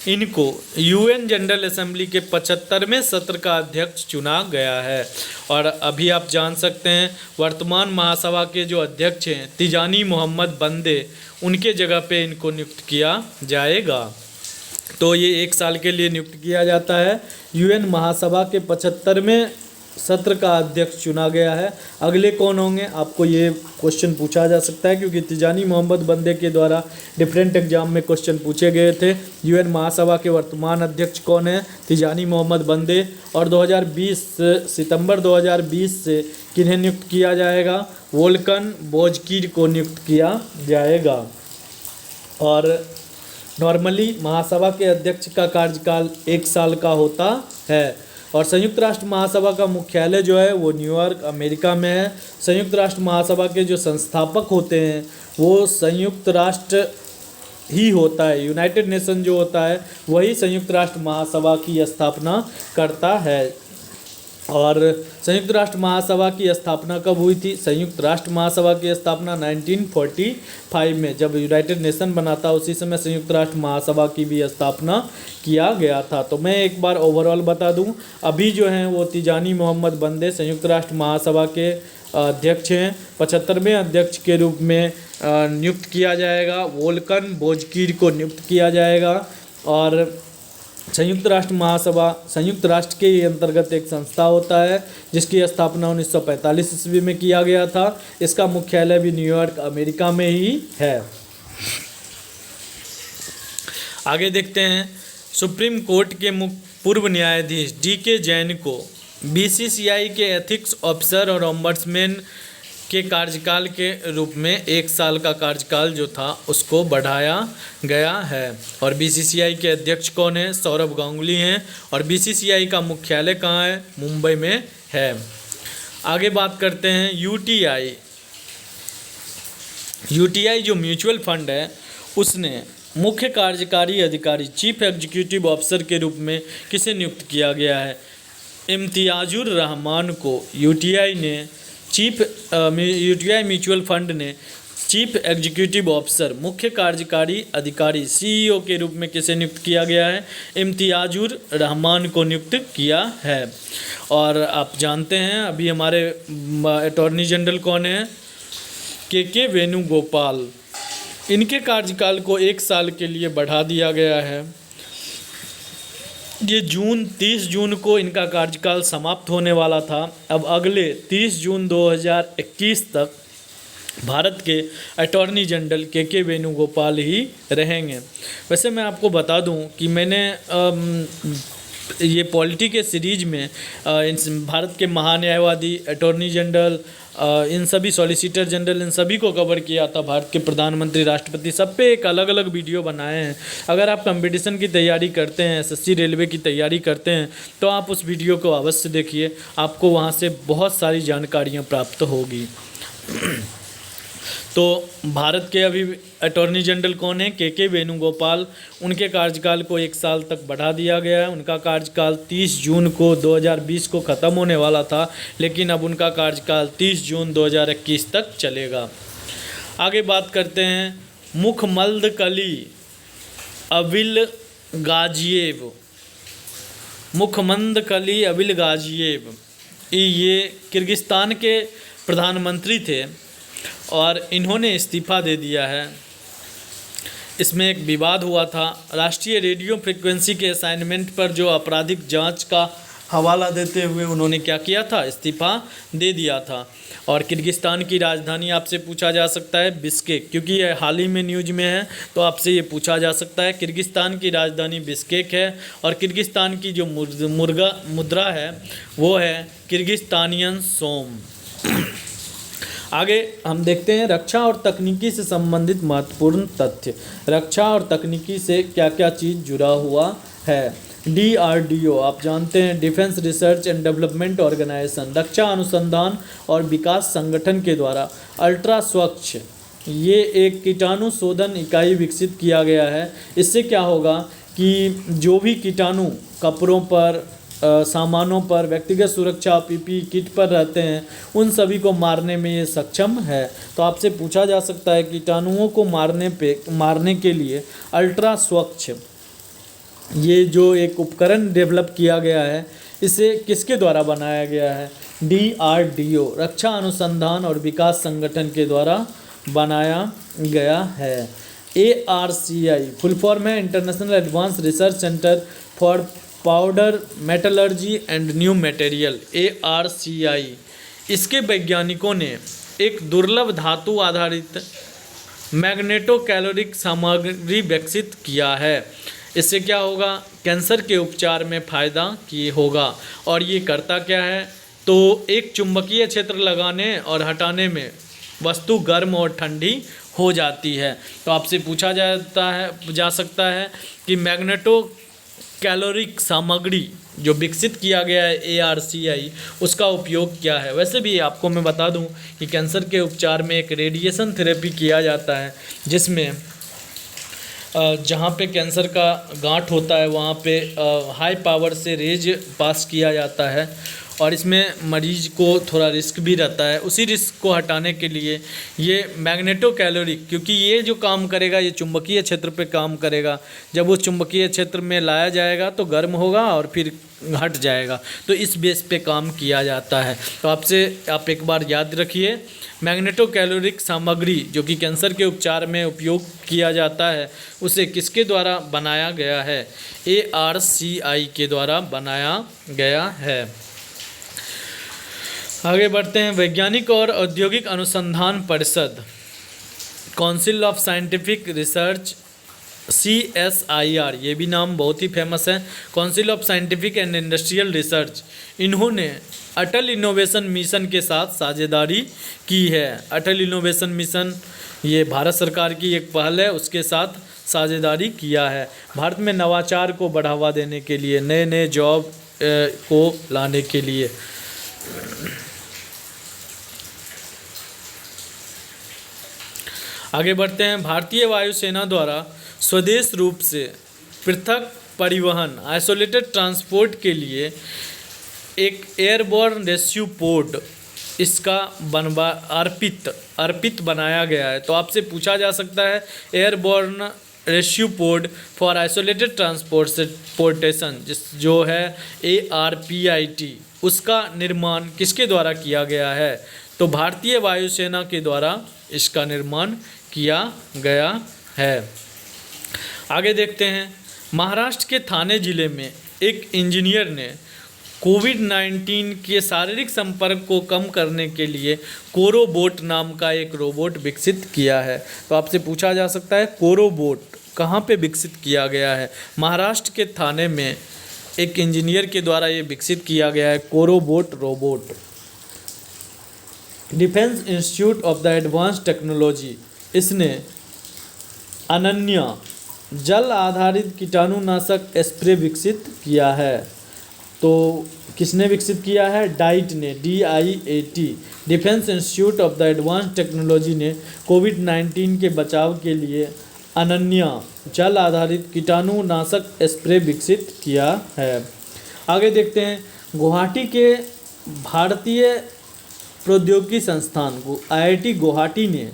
इनको UN जनरल असेंबली के 75वें सत्र का अध्यक्ष चुना गया है। और अभी आप जान सकते हैं वर्तमान महासभा के जो अध्यक्ष हैं तिजानी मोहम्मद बंदे, उनके जगह पे इनको नियुक्त किया जाएगा। तो ये 1 साल के लिए नियुक्त किया जाता है। UN महासभा के 75वें सत्र का अध्यक्ष चुना गया है। अगले कौन होंगे? आपको ये क्वेश्चन पूछा जा सकता है क्योंकि तिजानी मोहम्मद बंदे के द्वारा डिफरेंट एग्जाम में क्वेश्चन पूछे गए थे। UN महासभा के वर्तमान अध्यक्ष कौन है? तिजानी मोहम्मद बंदे। और 2020 सितंबर 2020 से किन्हें नियुक्त किया जाएगा? वोल्कन बोजकीर को नियुक्त किया जाएगा। और नॉर्मली महासभा के अध्यक्ष का कार्यकाल 1 साल का होता है। और संयुक्त राष्ट्र महासभा का मुख्यालय जो है वो न्यूयॉर्क अमेरिका में है। संयुक्त राष्ट्र महासभा के जो संस्थापक होते हैं वो संयुक्त राष्ट्र ही होता है। यूनाइटेड नेशन जो होता है वही संयुक्त राष्ट्र महासभा की स्थापना करता है। और संयुक्त राष्ट्र महासभा की स्थापना कब हुई थी? संयुक्त राष्ट्र महासभा की स्थापना 1945 में, जब यूनाइटेड नेशन बना था उसी समय संयुक्त राष्ट्र महासभा की भी स्थापना किया गया था। तो मैं एक बार ओवरऑल बता दूं, अभी जो हैं वो तिजानी मोहम्मद बंदे संयुक्त राष्ट्र महासभा के अध्यक्ष हैं। 75वें अध्यक्ष के रूप में नियुक्त किया जाएगा वोल्कन बोजकीर को नियुक्त किया जाएगा। और संयुक्त राष्ट्र महासभा संयुक्त राष्ट्र के अंतर्गत एक संस्था होता है जिसकी स्थापना 1945 ईस्वी में किया गया था। इसका मुख्यालय भी न्यूयॉर्क अमेरिका में ही है। आगे देखते हैं, सुप्रीम कोर्ट के पूर्व न्यायाधीश DK जैन को BCCI के एथिक्स ऑफिसर और ओम्बड्समैन के कार्यकाल के रूप में 1 साल का कार्यकाल जो था उसको बढ़ाया गया है। और BCCI के अध्यक्ष कौन है? सौरभ गांगुली हैं। और BCCI का मुख्यालय कहाँ है? मुंबई में है। आगे बात करते हैं UTI जो म्यूचुअल फंड है उसने मुख्य कार्यकारी अधिकारी चीफ एग्जीक्यूटिव ऑफिसर के रूप में किसे नियुक्त किया गया है? इम्तियाजुर रहमान को UTI म्यूचुअल फंड ने चीफ एग्जीक्यूटिव ऑफिसर मुख्य कार्यकारी अधिकारी CEO के रूप में किसे नियुक्त किया गया है? इम्तियाजुर रहमान को नियुक्त किया है। और आप जानते हैं अभी हमारे अटॉर्नी जनरल कौन है? KK वेणुगोपाल। इनके कार्यकाल को 1 साल के लिए बढ़ा दिया गया है। ये 30 जून को इनका कार्यकाल समाप्त होने वाला था। अब अगले 30 जून 2021 तक भारत के अटॉर्नी जनरल KK वेणुगोपाल ही रहेंगे। वैसे मैं आपको बता दूं कि मैंने ये पॉलिटी के सीरीज में भारत के महान्यायवादी, अटॉर्नी जनरल, इन सभी सॉलिसिटर जनरल, इन सभी को कवर किया था। भारत के प्रधानमंत्री, राष्ट्रपति, सब पे एक अलग अलग वीडियो बनाए हैं। अगर आप कंपटीशन की तैयारी करते हैं, SSC रेलवे की तैयारी करते हैं तो आप उस वीडियो को अवश्य देखिए, आपको वहाँ से बहुत सारी जानकारियाँ प्राप्त होगी। तो भारत के अभी अटॉर्नी जनरल कौन है? KK वेणुगोपाल। उनके कार्यकाल को 1 साल तक बढ़ा दिया गया है। उनका कार्यकाल 30 जून को 2020 को ख़त्म होने वाला था, लेकिन अब उनका कार्यकाल 30 जून 2021 तक चलेगा। आगे बात करते हैं मुखमदकली अविल गाजिएव। मुखमदकली अविल गाजिएव ये किर्गिस्तान के प्रधानमंत्री थे और इन्होंने इस्तीफ़ा दे दिया है। इसमें एक विवाद हुआ था। राष्ट्रीय रेडियो फ्रीक्वेंसी के असाइनमेंट पर जो आपराधिक जांच का हवाला देते हुए उन्होंने क्या किया था? इस्तीफ़ा दे दिया था। और किर्गिस्तान की राजधानी आपसे पूछा जा सकता है बिश्केक, क्योंकि ये हाल ही में न्यूज में है तो आपसे ये पूछा जा सकता है। किर्गिस्तान की राजधानी बिश्केक है और किर्गिस्तान की जो मुद्रा है वो है किर्गिस्तानियन सोम। आगे हम देखते हैं रक्षा और तकनीकी से संबंधित महत्वपूर्ण तथ्य। रक्षा और तकनीकी से क्या क्या चीज़ जुड़ा हुआ है? DRDO आप जानते हैं, defence research and development organisation, रक्षा अनुसंधान और विकास संगठन के द्वारा अल्ट्रा स्वच्छ ये एक कीटाणु शोधन इकाई विकसित किया गया है। इससे क्या होगा कि जो भी कीटाणु कपड़ों पर, सामानों पर, व्यक्तिगत सुरक्षा PPE किट पर रहते हैं उन सभी को मारने में ये सक्षम है। तो आपसे पूछा जा सकता है कीटाणुओं को मारने के लिए अल्ट्रा स्वच्छ ये जो एक उपकरण डेवलप किया गया है इसे किसके द्वारा बनाया गया है? DRDO रक्षा अनुसंधान और विकास संगठन के द्वारा बनाया गया है। ARCI फुल फॉर्म है international advance research centre for powder metallurgy and new material, ARCI। इसके वैज्ञानिकों ने एक दुर्लभ धातु आधारित मैग्नेटोकैलोरिक सामग्री विकसित किया है। इससे क्या होगा? कैंसर के उपचार में फ़ायदा की होगा। और ये करता क्या है? तो एक चुंबकीय क्षेत्र लगाने और हटाने में वस्तु गर्म और ठंडी हो जाती है। तो आपसे पूछा जा सकता है कि मैग्नेटोकैलोरिक सामग्री जो विकसित किया गया है ARCI उसका उपयोग क्या है? वैसे भी आपको मैं बता दूं कि कैंसर के उपचार में एक रेडिएशन थेरेपी किया जाता है जिसमें जहाँ पे कैंसर का गांठ होता है वहाँ पे हाई पावर से रेज पास किया जाता है और इसमें मरीज को थोड़ा रिस्क भी रहता है। उसी रिस्क को हटाने के लिए ये मैग्नेटो कैलोरिक, क्योंकि ये जो काम करेगा ये चुंबकीय क्षेत्र पे काम करेगा। जब उस चुंबकीय क्षेत्र में लाया जाएगा तो गर्म होगा और फिर हट जाएगा, तो इस बेस पे काम किया जाता है। तो आप एक बार याद रखिए, मैग्नेटो कैलोरिक सामग्री जो कि कैंसर के उपचार में उपयोग किया जाता है, उसे किसके द्वारा बनाया गया है? ARCI के द्वारा बनाया गया है। आगे बढ़ते हैं। वैज्ञानिक और औद्योगिक अनुसंधान परिषद, council of scientific research, CSIR, ये भी नाम बहुत ही फेमस है, council of scientific and industrial research, इन्होंने अटल इनोवेशन मिशन के साथ साझेदारी की है। अटल इनोवेशन मिशन ये भारत सरकार की एक पहल है, उसके साथ साझेदारी किया है भारत में नवाचार को बढ़ावा देने के लिए, नए नए जॉब को लाने के लिए। आगे बढ़ते हैं। भारतीय वायुसेना द्वारा स्वदेश रूप से पृथक परिवहन, आइसोलेटेड ट्रांसपोर्ट के लिए एक एयरबोर्न रेस्क्यू पोड इसका अर्पित बनाया गया है। तो आपसे पूछा जा सकता है airborne rescue pod for isolated transportation जो है ARPIT, उसका निर्माण किसके द्वारा किया गया है? तो भारतीय वायुसेना के द्वारा इसका निर्माण किया गया है। आगे देखते हैं। महाराष्ट्र के थाने जिले में एक इंजीनियर ने कोविड-19 के शारीरिक संपर्क को कम करने के लिए कोरोबोट नाम का एक रोबोट विकसित किया है। तो आपसे पूछा जा सकता है कोरोबोट कहाँ पे विकसित किया गया है? महाराष्ट्र के थाने में एक इंजीनियर के द्वारा ये विकसित किया गया है कोरोबोट robot. Defence institute of the advance technology, इसने अनन्य जल आधारित कीटाणुनाशक स्प्रे विकसित किया है। तो किसने विकसित किया है? डाइट ने, DIAT, defence institute of the advance technology ने कोविड-19 के बचाव के लिए अनन्य जल आधारित कीटाणुनाशक स्प्रे विकसित किया है। आगे देखते हैं। गुवाहाटी के भारतीय प्रौद्योगिकी संस्थान IIT गुवाहाटी ने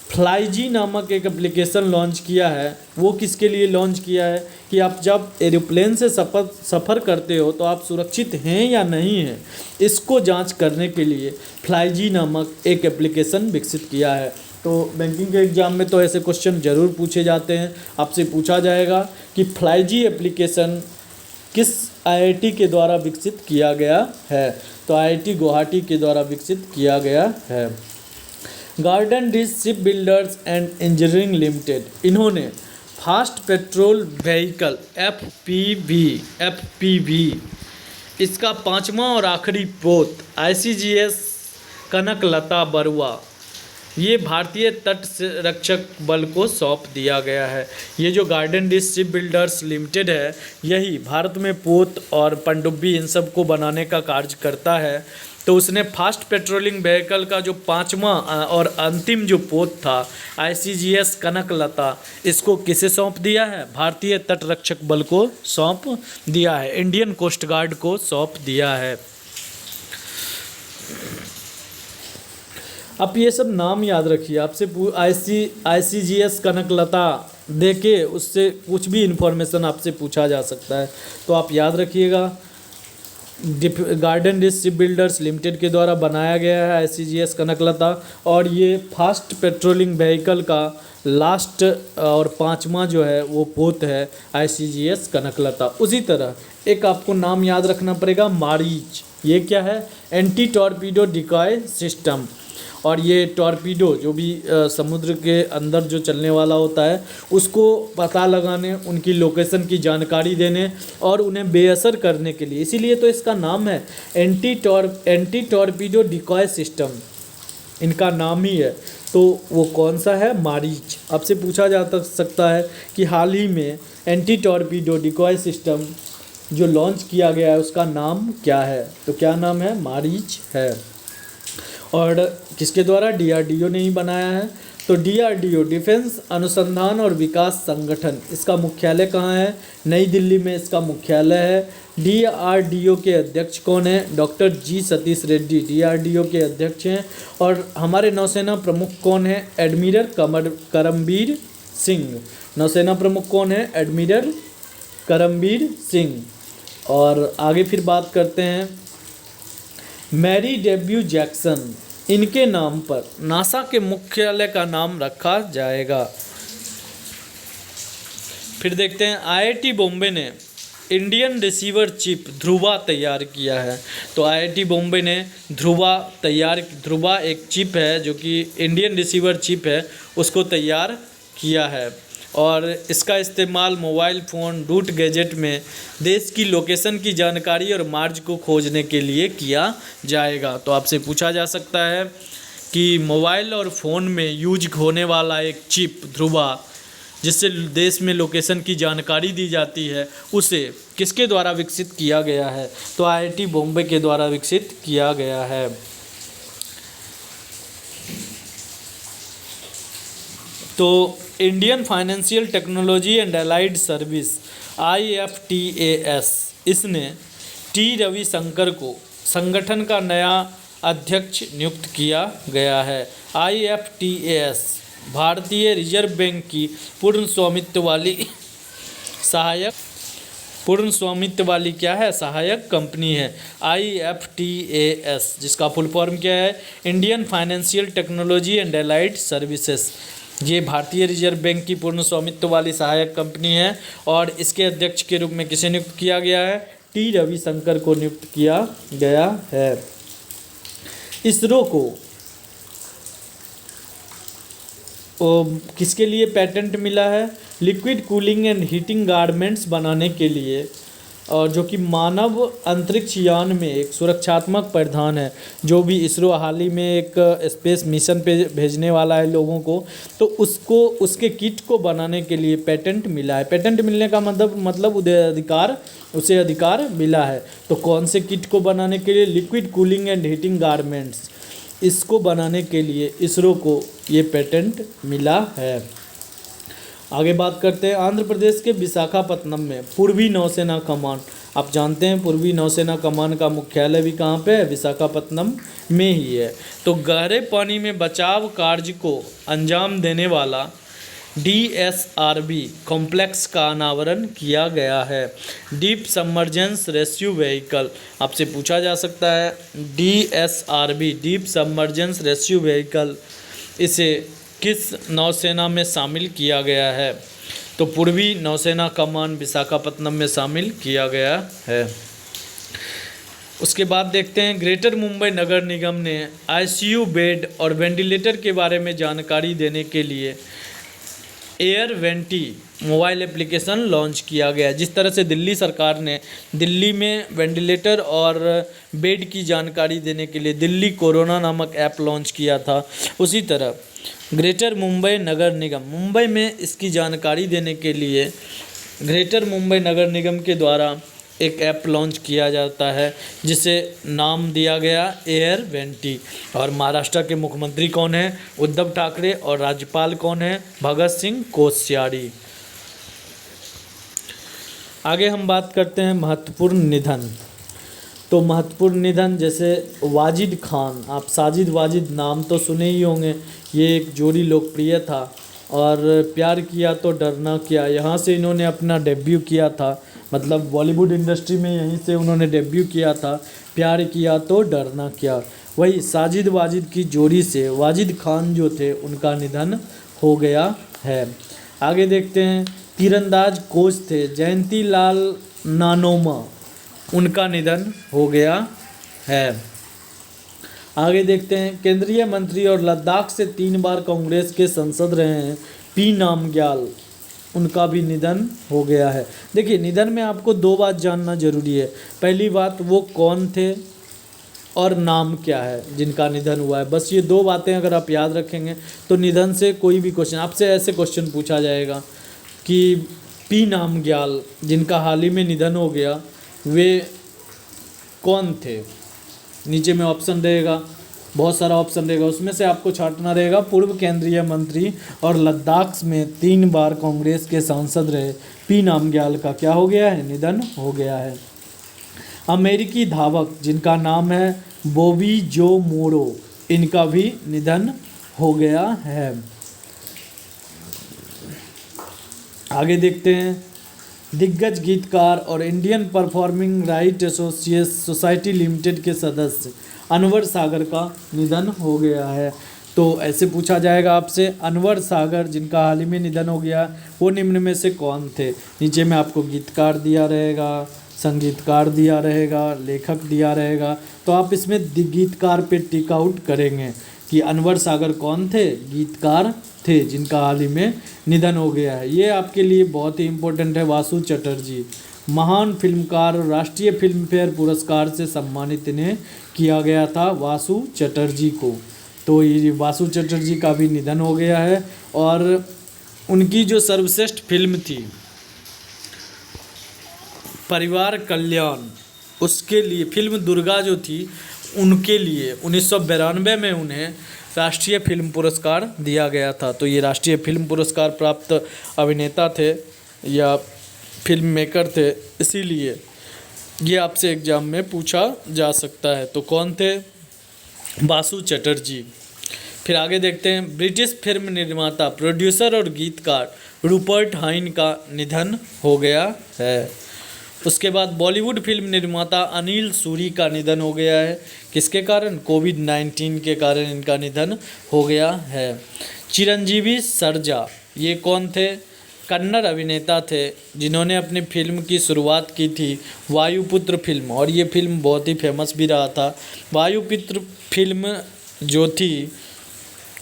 फ्लाईजी नामक एक एप्लीकेशन लॉन्च किया है। वो किसके लिए लॉन्च किया है कि आप जब एरोप्लेन से सफ़र करते हो तो आप सुरक्षित हैं या नहीं हैं, इसको जांच करने के लिए फ्लाईजी नामक एक एप्लीकेशन विकसित किया है। तो बैंकिंग के एग्ज़ाम में तो ऐसे क्वेश्चन ज़रूर पूछे जाते हैं। आपसे पूछा जाएगा कि फ्लाईजी एप्लीकेशन किस IIT के द्वारा विकसित किया गया है? तो IIT गुवाहाटी के द्वारा विकसित किया गया है। Garden dish ship builders and engineering limited, इन्होंने फास्ट पेट्रोल व्हीकल FPV इसका 5वां और आखिरी पोत ICGS कनकलता बरुआ, ये भारतीय तट रक्षक बल को सौंप दिया गया है। ये जो garden dish ship builders limited है, यही भारत में पोत और पनडुब्बी इन सब को बनाने का कार्य करता है। तो उसने फास्ट पेट्रोलिंग व्हीकल का जो 5वां और अंतिम जो पोत था ICGS कनकलता, इसको किसे सौंप दिया है? भारतीय तट रक्षक बल को सौंप दिया है, इंडियन कोस्ट गार्ड को सौंप दिया है। आप ये सब नाम याद रखिए। आपसे ICGS कनकलता देके उससे कुछ भी इन्फॉर्मेशन आपसे पूछा जा सकता है, तो आप याद रखिएगा। Garden dish ship builders limited के द्वारा बनाया गया है ICGS कनकलता, और ये फास्ट पेट्रोलिंग व्हीकल का लास्ट और 5वां जो है वो पोत है ICGS कनकलता। उसी तरह एक आपको नाम याद रखना पड़ेगा, मारीच। ये क्या है? Anti torpedo decoy system. और ये टॉर्पीडो जो भी समुद्र के अंदर जो चलने वाला होता है उसको पता लगाने, उनकी लोकेशन की जानकारी देने और उन्हें बेअसर करने के लिए, इसीलिए तो इसका नाम है एंटी टॉर्पीडो डिकॉय सिस्टम, इनका नाम ही है। तो वो कौन सा है? मारीच। आपसे पूछा जा सकता है कि हाल ही में एंटी टॉर्पीडो डिकॉय सिस्टम जो लॉन्च किया गया है उसका नाम क्या है? तो क्या नाम है? मारीच है। और किसके द्वारा? DRDO ने ही बनाया है। तो डीआरडीओ, डिफेंस अनुसंधान और विकास संगठन, इसका मुख्यालय कहाँ है? नई दिल्ली में इसका मुख्यालय है। डीआरडीओ के अध्यक्ष कौन है? डॉक्टर जी सतीश रेड्डी डीआरडीओ के अध्यक्ष हैं। और हमारे नौसेना प्रमुख कौन है? एडमिरल करमबीर सिंह। नौसेना प्रमुख कौन है? एडमिरल करमबीर सिंह। और आगे फिर बात करते हैं, मैरी डेब्यू जैक्सन, इनके नाम पर नासा के मुख्यालय का नाम रखा जाएगा। फिर देखते हैं, आईआईटी बॉम्बे ने इंडियन रिसीवर चिप ध्रुवा तैयार किया है। तो आईआईटी बॉम्बे ने ध्रुवा एक चिप है जो कि इंडियन रिसीवर चिप है, उसको तैयार किया है। और इसका इस्तेमाल मोबाइल फ़ोन, रूट गैजेट में देश की लोकेशन की जानकारी और मार्ग को खोजने के लिए किया जाएगा। तो आपसे पूछा जा सकता है कि मोबाइल और फ़ोन में यूज होने वाला एक चिप ध्रुवा, जिससे देश में लोकेशन की जानकारी दी जाती है, उसे किसके द्वारा विकसित किया गया है? तो आईआईटी बॉम्बे के द्वारा विकसित किया गया है। तो Indian financial technology and allied service IFTAS, इसने टी रविशंकर को संगठन का नया अध्यक्ष नियुक्त किया गया है। IFTAS भारतीय रिजर्व बैंक की पूर्ण स्वामित्व वाली क्या है? सहायक कंपनी है। IFTAS जिसका फुल फॉर्म क्या है? Indian financial technology and allied services. ये भारतीय रिजर्व बैंक की पूर्ण स्वामित्व वाली सहायक कंपनी है। और इसके अध्यक्ष के रूप में किसे नियुक्त किया गया है? टी रविशंकर को नियुक्त किया गया है। इसरो को किसके लिए पेटेंट मिला है? Liquid cooling and heating garments बनाने के लिए, और जो कि मानव अंतरिक्ष यान में एक सुरक्षात्मक परिधान है। जो भी इसरो हाल ही में एक स्पेस मिशन पे भेजने वाला है लोगों को, तो उसके किट को बनाने के लिए पेटेंट मिला है। पेटेंट मिलने का मतलब उसे अधिकार मिला है। तो कौन से किट को बनाने के लिए? Liquid cooling and heating garments, इसको बनाने के लिए इसरो को ये पेटेंट मिला है। आगे बात करते हैं, आंध्र प्रदेश के विशाखापत्तनम में पूर्वी नौसेना कमान, आप जानते हैं पूर्वी नौसेना कमान का मुख्यालय भी कहाँ पे है? विशाखापत्तनम में ही है। तो गहरे पानी में बचाव कार्य को अंजाम देने वाला DSRB कॉम्प्लेक्स का अनावरण किया गया है। डीप सबमर्जेंस रेस्क्यू व्हीकल, आपसे पूछा जा सकता है DSRB deep submergence rescue vehicle, इसे किस नौसेना में शामिल किया गया है? तो पूर्वी नौसेना कमान विशाखापत्तनम में शामिल किया गया है। उसके बाद देखते हैं, ग्रेटर मुंबई नगर निगम ने ICU बेड और वेंटिलेटर के बारे में जानकारी देने के लिए air vanity mobile application launch किया गया। जिस तरह से दिल्ली सरकार ने दिल्ली में वेंटिलेटर और बेड की जानकारी देने के लिए दिल्ली कोरोना नामक ऐप लॉन्च किया था, उसी तरह ग्रेटर मुंबई नगर निगम मुंबई में इसकी जानकारी देने के लिए ग्रेटर मुंबई नगर निगम के द्वारा एक ऐप लॉन्च किया जाता है, जिसे नाम दिया गया एयर वेंटी। और महाराष्ट्र के मुख्यमंत्री कौन है? उद्धव ठाकरे। और राज्यपाल कौन है? भगत सिंह कोश्यारी। आगे हम बात करते हैं महत्वपूर्ण निधन। तो महत्वपूर्ण निधन जैसे वाजिद खान, आप साजिद वाजिद नाम तो सुने ही होंगे। ये एक जोड़ी लोकप्रिय था। और प्यार किया तो डरना क्या, यहाँ से इन्होंने अपना डेब्यू किया था, मतलब बॉलीवुड इंडस्ट्री में यहीं से उन्होंने डेब्यू किया था। प्यार किया तो डरना क्या, वही साजिद वाजिद की जोड़ी से वाजिद खान जो थे उनका निधन हो गया है। आगे देखते हैं, तीरंदाज कोच थे जयंती लाल नानोमा, उनका निधन हो गया है। आगे देखते हैं, केंद्रीय मंत्री और लद्दाख से 3 बार कांग्रेस के सांसद रहे हैं पी नामग्याल, उनका भी निधन हो गया है। देखिए, निधन में आपको 2 बात जानना जरूरी है। पहली बात, वो कौन थे और नाम क्या है जिनका निधन हुआ है। बस ये 2 बातें अगर आप याद रखेंगे तो निधन से कोई भी क्वेश्चन आपसे ऐसे क्वेश्चन पूछा जाएगा कि पी नामग्याल जिनका हाल ही में निधन हो गया, वे कौन थे? नीचे में ऑप्शन रहेगा बहुत सारा ऑप्शन रहेगा, उसमें से आपको छांटना रहेगा। पूर्व केंद्रीय मंत्री और लद्दाख में 3 बार कांग्रेस के सांसद रहे पी नामग्याल का क्या हो गया है, निधन हो गया है। अमेरिकी धावक जिनका नाम है बॉबी जो मोरो, इनका भी निधन हो गया है। आगे देखते हैं। दिग्गज गीतकार और Indian performing right association society limited के सदस्य अनवर सागर का निधन हो गया है। तो ऐसे पूछा जाएगा आपसे, अनवर सागर जिनका हाल ही में निधन हो गया, वो निम्न में से कौन थे। नीचे में आपको गीतकार दिया रहेगा, संगीतकार दिया रहेगा, लेखक दिया रहेगा, तो आप इसमें गीतकार पे टिक आउट करेंगे कि अनवर सागर कौन थे, गीतकार थे जिनका हाल ही में निधन हो गया है। ये आपके लिए बहुत ही इम्पोर्टेंट है। वासु चटर्जी महान फिल्मकार, राष्ट्रीय फिल्म फेयर पुरस्कार से सम्मानित इन्हें किया गया था, वासु चटर्जी को। तो ये वासु चटर्जी का भी निधन हो गया है। और उनकी जो सर्वश्रेष्ठ फिल्म थी परिवार कल्याण, उसके लिए फिल्म दुर्गा जो थी उनके लिए 1992 में उन्हें राष्ट्रीय फिल्म पुरस्कार दिया गया था। तो ये राष्ट्रीय फिल्म पुरस्कार प्राप्त अभिनेता थे या फिल्म मेकर थे, इसीलिए ये आपसे एग्जाम में पूछा जा सकता है। तो कौन थे, वासु चटर्जी। फिर आगे देखते हैं। ब्रिटिश फिल्म निर्माता, प्रोड्यूसर और गीतकार रूपर्ट हाइन का निधन हो गया है। उसके बाद बॉलीवुड फिल्म निर्माता अनिल सूरी का निधन हो गया है। किसके कारण, कोविड-19 के कारण इनका निधन हो गया है। चिरंजीवी सरजा, ये कौन थे, कन्नड़ अभिनेता थे जिन्होंने अपनी फिल्म की शुरुआत की थी वायुपुत्र फिल्म, और ये फिल्म बहुत ही फेमस भी रहा था। वायुपुत्र फिल्म जो थी,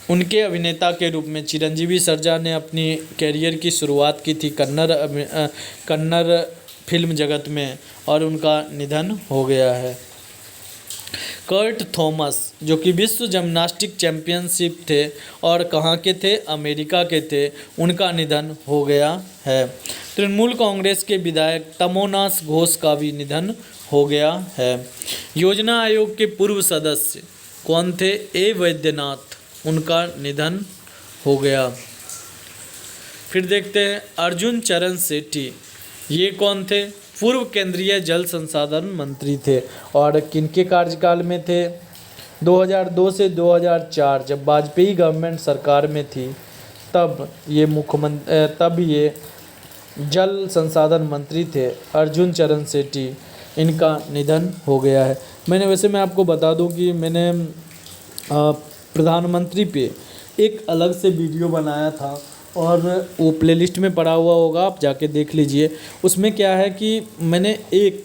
उनके अभिनेता के रूप में चिरंजीवी सरजा ने अपनी कैरियर की शुरुआत की थी कन्नड़ फिल्म जगत में, और उनका निधन हो गया है। कर्ट थॉमस जो कि विश्व जिम्नास्टिक चैंपियनशिप थे और कहाँ के थे, अमेरिका के थे, उनका निधन हो गया है। तृणमूल कांग्रेस के विधायक तमोनास घोष का भी निधन हो गया है। योजना आयोग के पूर्व सदस्य कौन थे, ए वैद्यनाथ, उनका निधन हो गया। फिर देखते हैं अर्जुन चरण सेठी, ये कौन थे, पूर्व केंद्रीय जल संसाधन मंत्री थे और किनके कार्यकाल में थे, 2002 से 2004 जब वाजपेयी गवर्नमेंट सरकार में थी, तब ये जल संसाधन मंत्री थे अर्जुन चरण सेठी, इनका निधन हो गया है। मैं आपको बता दूं कि मैंने प्रधानमंत्री पे एक अलग से वीडियो बनाया था और वो प्लेलिस्ट में पड़ा हुआ होगा, आप जाके देख लीजिए। उसमें क्या है कि मैंने एक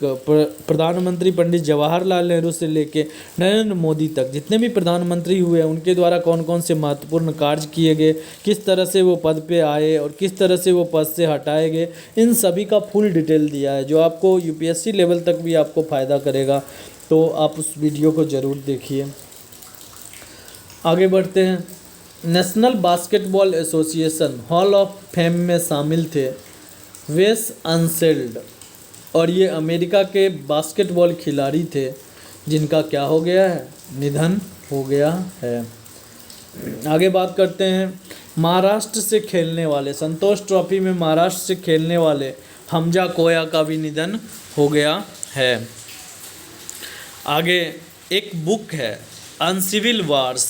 प्रधानमंत्री पंडित जवाहरलाल नेहरू से लेके नरेंद्र मोदी तक जितने भी प्रधानमंत्री हुए उनके द्वारा कौन कौन से महत्वपूर्ण कार्य किए गए, किस तरह से वो पद पे आए और किस तरह से वो पद से हटाए गए, इन सभी का फुल डिटेल दिया है, जो आपको यूपीएससी लेवल तक भी आपको फ़ायदा करेगा। तो आप उस वीडियो को ज़रूर देखिए। आगे बढ़ते हैं। National basketball association hall of fame में शामिल थे वेस अनसेल्ड, और ये अमेरिका के बास्केटबॉल खिलाड़ी थे जिनका क्या हो गया है, निधन हो गया है। आगे बात करते हैं। महाराष्ट्र से खेलने वाले, संतोष ट्रॉफी में महाराष्ट्र से खेलने वाले हमजा कोया का भी निधन हो गया है। आगे एक बुक है uncivil wars,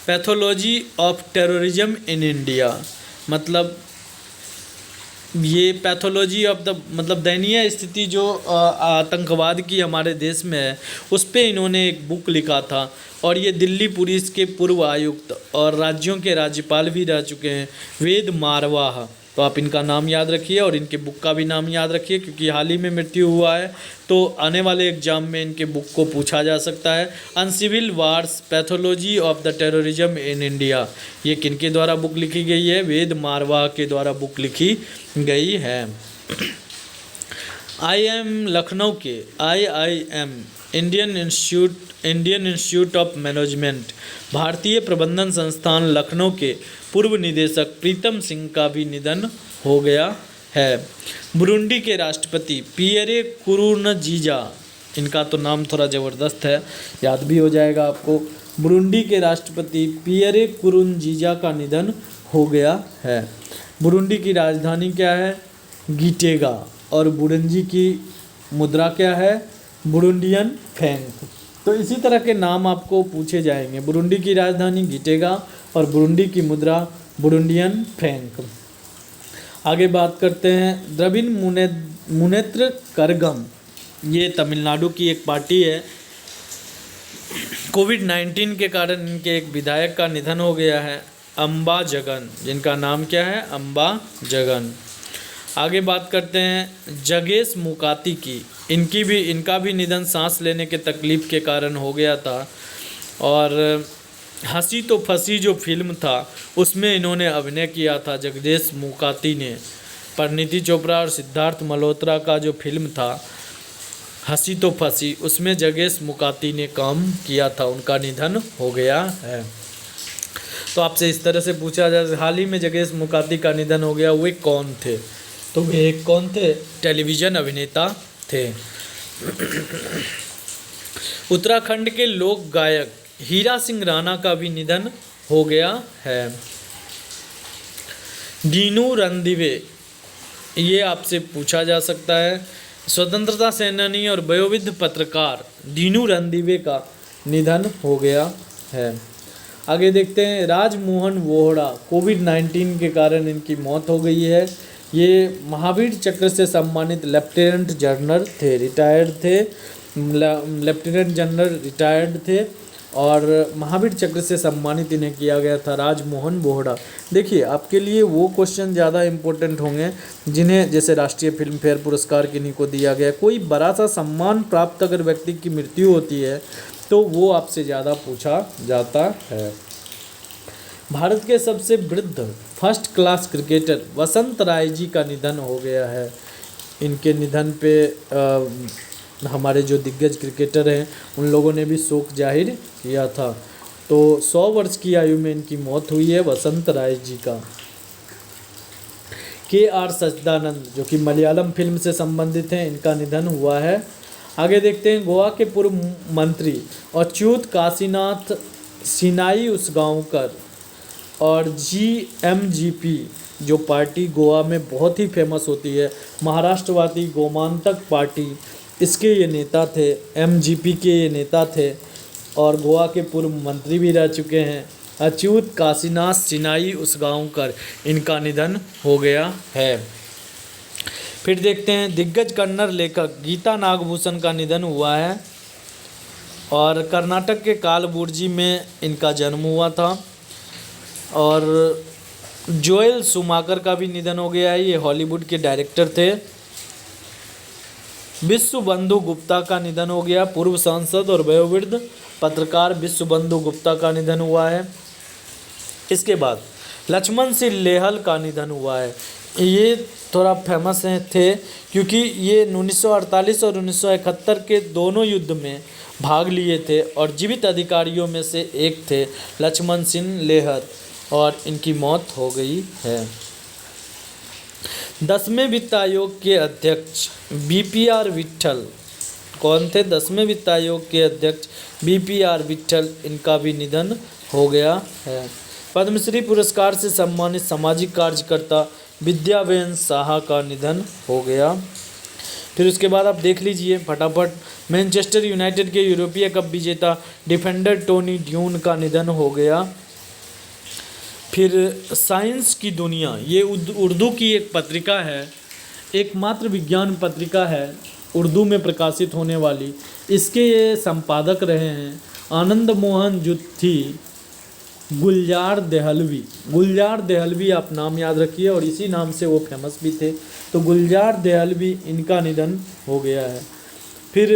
pathology of terrorism in India, मतलब ये पैथोलॉजी ऑफ मतलब दयनीय स्थिति जो आतंकवाद की हमारे देश में है, उस पे इन्होंने एक बुक लिखा था। और ये दिल्ली पुलिस के पूर्व आयुक्त और राज्यों के राज्यपाल भी रह चुके हैं, वेद मारवाह। तो आप इनका नाम याद रखिए और इनके बुक का भी नाम याद रखिए, क्योंकि हाल ही में मृत्यु हुआ है, तो आने वाले एग्जाम में इनके बुक को पूछा जा सकता है। Uncivil wars, pathology of the terrorism in India, ये किनके द्वारा बुक लिखी गई है, वेद मारवाह के द्वारा बुक लिखी गई है। IIM लखनऊ के IIM Indian institute of management, भारतीय प्रबंधन संस्थान लखनऊ के पूर्व निदेशक प्रीतम सिंह का भी निधन हो गया है। बुरुंडी के राष्ट्रपति पियरे नकुरुनजीजा, इनका तो नाम थोड़ा ज़बरदस्त है, याद भी हो जाएगा आपको। बुरुंडी के राष्ट्रपति पियरे नकुरुनजीजा का निधन हो गया है। बुरुंडी की राजधानी क्या है? गीटेगा। और बुरुंडी की मुद्रा क्या है? Burundian Frank. तो इसी तरह के नाम आपको पूछे जाएंगे। बुरुंडी की राजधानी गीटेगा और बुरुंडी की मुद्रा बुरुंडियन फ्रैंक। आगे बात करते हैं द्रविड़ मुनेत्र करगम। ये तमिलनाडु की एक पार्टी है। कोविड-19 के कारण इनके एक विधायक का निधन हो गया है, अम्बा जगन, जिनका नाम क्या है? अम्बा जगन। आगे बात करते हैं जगेश मुकाती की। इनका भी निधन सांस लेने के तकलीफ के कारण हो गया था। और हंसी तो फंसी जो फिल्म था उसमें इन्होंने अभिनय किया था जगदीश मुकाती ने। परिणीति चोपड़ा और सिद्धार्थ मल्होत्रा का जो फिल्म था हंसी तो फंसी, उसमें जगेश मुकाती ने काम किया था। उनका निधन हो गया है। तो आपसे इस तरह से पूछा जाए हाल ही में जगेश मुकाती का निधन हो गया, वे कौन थे? तो वे कौन थे? टेलीविज़न अभिनेता थे। उत्तराखंड के लोक गायक हीरा सिंह राणा का भी निधन हो गया है। दीनू रणदीवे, ये आपसे पूछा जा सकता है। स्वतंत्रता सेनानी और वयोवृद्ध पत्रकार दीनू रणदीवे का निधन हो गया है। आगे देखते हैं राजमोहन वोहरा। कोविड-19 के कारण इनकी मौत हो गई है। ये महावीर चक्र से सम्मानित लेफ्टिनेंट जनरल थे, रिटायर्ड थे, लेफ्टिनेंट जनरल रिटायर्ड थे और महावीर चक्र से सम्मानित इन्हें किया गया था, राजमोहन वोहरा। देखिए आपके लिए वो क्वेश्चन ज़्यादा इम्पोर्टेंट होंगे जिन्हें जैसे राष्ट्रीय फिल्म फेयर पुरस्कार किन्हीं को दिया गया। कोई बड़ा सा सम्मान प्राप्त अगर व्यक्ति की मृत्यु होती है तो वो आपसे ज़्यादा पूछा जाता है। भारत के सबसे वृद्ध फर्स्ट क्लास क्रिकेटर वसंत राय जी का निधन हो गया है। इनके निधन पे हमारे जो दिग्गज क्रिकेटर हैं उन लोगों ने भी शोक जाहिर किया था। तो 100 वर्ष की आयु में इनकी मौत हुई है वसंत राय जी का। KR सच्चिदानंद जो कि मलयालम फिल्म से संबंधित हैं, इनका निधन हुआ है। आगे देखते हैं गोवा के पूर्व मंत्री अच्युत काशीनाथ सिनाई उसगांवकर और GMGP जो पार्टी गोवा में बहुत ही फेमस होती है, महाराष्ट्रवादी गोमांतक पार्टी, इसके ये नेता थे। MGP के ये नेता थे और गोवा के पूर्व मंत्री भी रह चुके हैं। अच्युत काशीनाथ सिनाई उसगांवकर, इनका निधन हो गया है। फिर देखते हैं दिग्गज कन्नड़ लेखक गीता नागभूषण का निधन हुआ है और कर्नाटक के कालबुर्जी में इनका जन्म हुआ था। और जोएल शूमाकर का भी निधन हो गया है, ये हॉलीवुड के डायरेक्टर थे। विश्व बंधु गुप्ता का निधन हो गया, पूर्व सांसद और वयोवृद्ध पत्रकार विश्व बंधु गुप्ता का निधन हुआ है। इसके बाद लक्ष्मण सिंह लेहल का निधन हुआ है। ये थोड़ा फेमस थे क्योंकि ये 1948 और 1971 के दोनों युद्ध में भाग लिए थे और जीवित अधिकारियों में से एक थे लक्ष्मण सिंह लेहल और इनकी मौत हो गई है। 10वें वित्त आयोग के अध्यक्ष BPR विट्ठल कौन थे? 10वें वित्त आयोग के अध्यक्ष BPR विट्ठल, इनका भी निधन हो गया है। पद्मश्री पुरस्कार से सम्मानित सामाजिक कार्यकर्ता विद्याबेन साहा का निधन हो गया। फिर उसके बाद आप देख लीजिए फटाफट, मैनचेस्टर यूनाइटेड के यूरोपीय कप विजेता डिफेंडर टोनी ड्यून का निधन हो गया। फिर साइंस की दुनिया, ये उर्दू की एक पत्रिका है, एकमात्र विज्ञान पत्रिका है उर्दू में प्रकाशित होने वाली। इसके ये संपादक रहे हैं आनंद मोहन जुत्थी गुलजार देहलवी। गुलजार देहलवी आप नाम याद रखिए और इसी नाम से वो फेमस भी थे। तो गुलजार देहलवी, इनका निधन हो गया है। फिर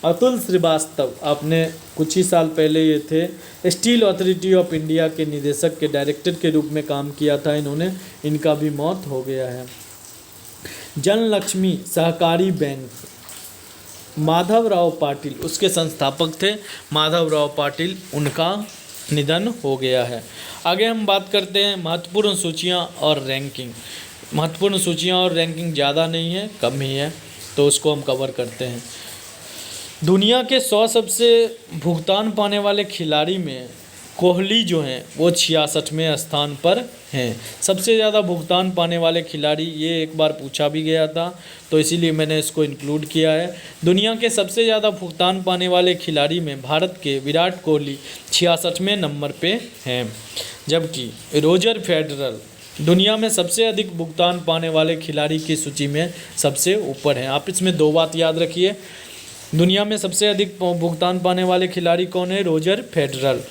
अतुल श्रीवास्तव, आपने कुछ ही साल पहले ये थे स्टील अथॉरिटी ऑफ इंडिया के निदेशक के डायरेक्टर के रूप में काम किया था इन्होंने, इनका भी मौत हो गया है। जनलक्ष्मी सहकारी बैंक, माधवराव पाटिल उसके संस्थापक थे, माधवराव पाटिल, उनका निधन हो गया है। आगे हम बात करते हैं महत्वपूर्ण सूचियां और रैंकिंग। महत्वपूर्ण सूचियां और रैंकिंग ज़्यादा नहीं है, कम ही है, तो उसको हम कवर करते हैं। दुनिया के 100 सबसे भुगतान पाने वाले खिलाड़ी में कोहली जो हैं वो 66वें स्थान पर हैं। सबसे ज़्यादा भुगतान पाने वाले खिलाड़ी, ये एक बार पूछा भी गया था तो इसीलिए मैंने इसको इंक्लूड किया है। दुनिया के सबसे ज़्यादा भुगतान पाने वाले खिलाड़ी में भारत के विराट कोहली 66वें नंबर पे हैं, जबकि रोजर फेडरर दुनिया में सबसे अधिक भुगतान पाने वाले खिलाड़ी की सूची में सबसे ऊपर हैं। आप इसमें दो बात याद रखिए, दुनिया में सबसे अधिक भुगतान पाने वाले खिलाड़ी कौन है? रोजर फेडरर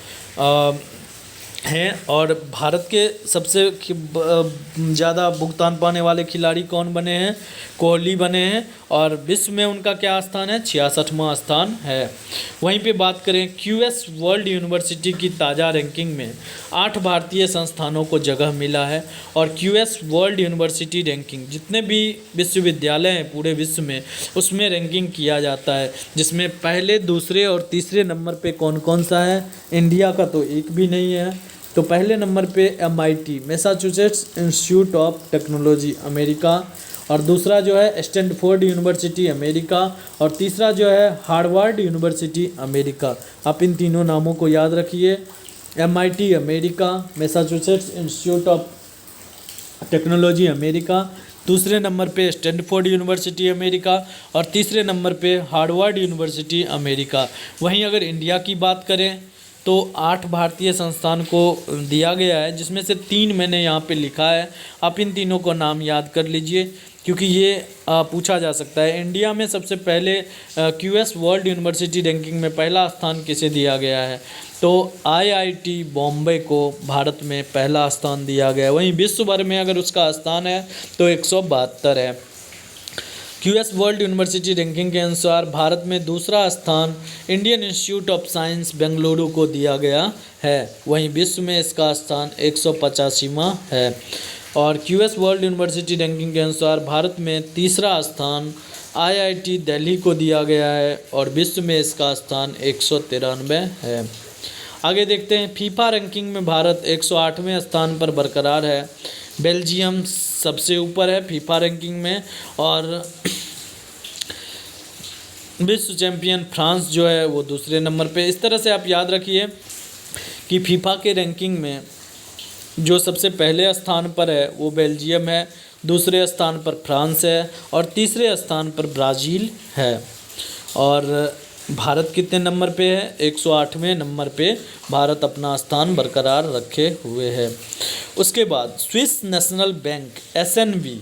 हैं। और भारत के सबसे ज़्यादा भुगतान पाने वाले खिलाड़ी कौन बने हैं? कोहली बने हैं। और विश्व में उनका क्या स्थान है? 66वां स्थान है। वहीं पे बात करें क्यूएस वर्ल्ड यूनिवर्सिटी की ताज़ा रैंकिंग में 8 भारतीय संस्थानों को जगह मिला है। और क्यूएस वर्ल्ड यूनिवर्सिटी रैंकिंग जितने भी विश्वविद्यालय हैं पूरे विश्व में, उसमें रैंकिंग किया जाता है, जिसमें पहले, दूसरे और तीसरे नंबर पे कौन कौन सा है? इंडिया का तो एक भी नहीं है। तो पहले नंबर पे MIT Massachusetts institute of technology America, और दूसरा जो है स्टैनफोर्ड यूनिवर्सिटी अमेरिका, और तीसरा जो है हार्वर्ड यूनिवर्सिटी अमेरिका। आप इन तीनों नामों को याद रखिए, MIT America, Massachusetts institute of technology America, दूसरे नंबर पे स्टैनफोर्ड यूनिवर्सिटी अमेरिका, और तीसरे नंबर पे हार्वर्ड यूनिवर्सिटी अमेरिका। वहीं अगर इंडिया की बात करें तो 8 भारतीय संस्थान को दिया गया है, जिसमें से 3 मैंने यहाँ पे लिखा है। आप इन तीनों को नाम याद कर लीजिए, क्योंकि ये पूछा जा सकता है। इंडिया में सबसे पहले क्यूएस वर्ल्ड यूनिवर्सिटी रैंकिंग में पहला स्थान किसे दिया गया है? तो IIT बॉम्बे को भारत में पहला स्थान दिया गया है। वहीं विश्व भर में अगर उसका स्थान है तो 172 है। क्यूएस वर्ल्ड यूनिवर्सिटी रैंकिंग के अनुसार भारत में दूसरा स्थान Indian institute of science Bengaluru को दिया गया है। वहीं विश्व में इसका स्थान 185वां है। और क्यूएस वर्ल्ड यूनिवर्सिटी रैंकिंग के अनुसार भारत में तीसरा स्थान IIT दिल्ली को दिया गया है, और विश्व में इसका स्थान 193 है। आगे देखते हैं, फीफा रैंकिंग में भारत 108वें स्थान पर बरकरार है। बेल्जियम सबसे ऊपर है फीफा रैंकिंग में, और विश्व चैंपियन फ्रांस जो है वो दूसरे नंबर पे। इस तरह से आप याद रखिए कि फीफा के रैंकिंग में जो सबसे पहले स्थान पर है वो बेल्जियम है, दूसरे स्थान पर फ्रांस है, और तीसरे स्थान पर ब्राज़ील है। और भारत कितने नंबर पे है? 108वें नंबर पे भारत अपना स्थान बरकरार रखे हुए है। उसके बाद स्विस नेशनल बैंक SNB,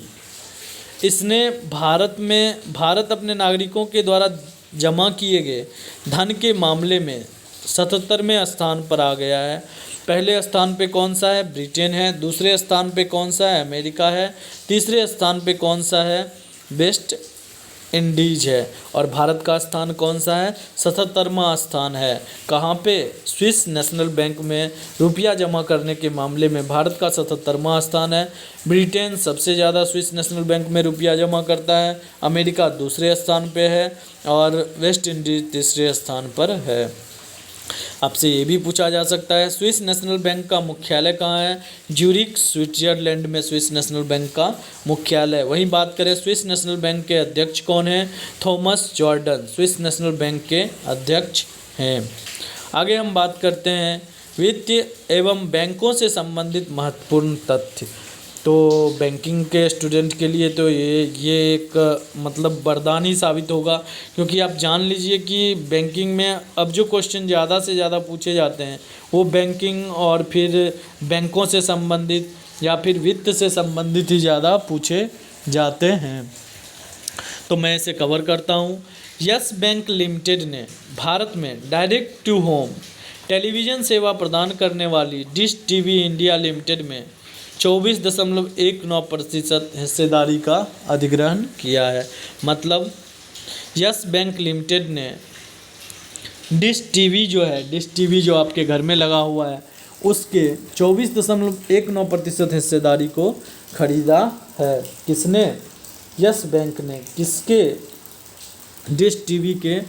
इसने भारत अपने नागरिकों के द्वारा जमा किए गए धन के मामले में 77वें स्थान पर आ गया है। पहले स्थान पे कौन सा है? ब्रिटेन है। दूसरे स्थान पे कौन सा है? अमेरिका है। तीसरे स्थान पे कौन सा है? वेस्ट इंडीज है। और भारत का स्थान कौन सा है? 77वां स्थान है। कहाँ पे? स्विस नेशनल बैंक में रुपया जमा करने के मामले में भारत का 77वां स्थान है। ब्रिटेन सबसे ज़्यादा स्विस नेशनल बैंक में रुपया जमा करता है। अमेरिका दूसरे स्थान पे है, और वेस्ट इंडीज तीसरे स्थान पर है। आपसे ये भी पूछा जा सकता है, स्विस नेशनल बैंक का मुख्यालय कहाँ है? ज्यूरिख स्विट्जरलैंड में स्विस नेशनल बैंक का मुख्यालय। वहीं बात करें स्विस नेशनल बैंक के अध्यक्ष कौन है? Thomas Jordan Swiss national bank के अध्यक्ष हैं। आगे हम बात करते हैं वित्त एवं बैंकों से संबंधित महत्वपूर्ण तथ्य। तो बैंकिंग के स्टूडेंट के लिए तो ये एक मतलब वरदान ही साबित होगा, क्योंकि आप जान लीजिए कि बैंकिंग में अब जो क्वेश्चन ज़्यादा से ज़्यादा पूछे जाते हैं वो बैंकिंग और फिर बैंकों से संबंधित या फिर वित्त से संबंधित ही ज़्यादा पूछे जाते हैं। तो मैं इसे कवर करता हूँ। यस बैंक लिमिटेड ने भारत में डायरेक्ट टू होम टेलीविज़न सेवा प्रदान करने वाली डिश टीवी इंडिया लिमिटेड में 24.19% हिस्सेदारी का अधिग्रहण किया है। मतलब यस बैंक लिमिटेड ने डिश टीवी जो आपके घर में लगा हुआ है उसके 24.19% हिस्सेदारी को खरीदा है। किसने? यस बैंक ने। किसके? डिश टीवी के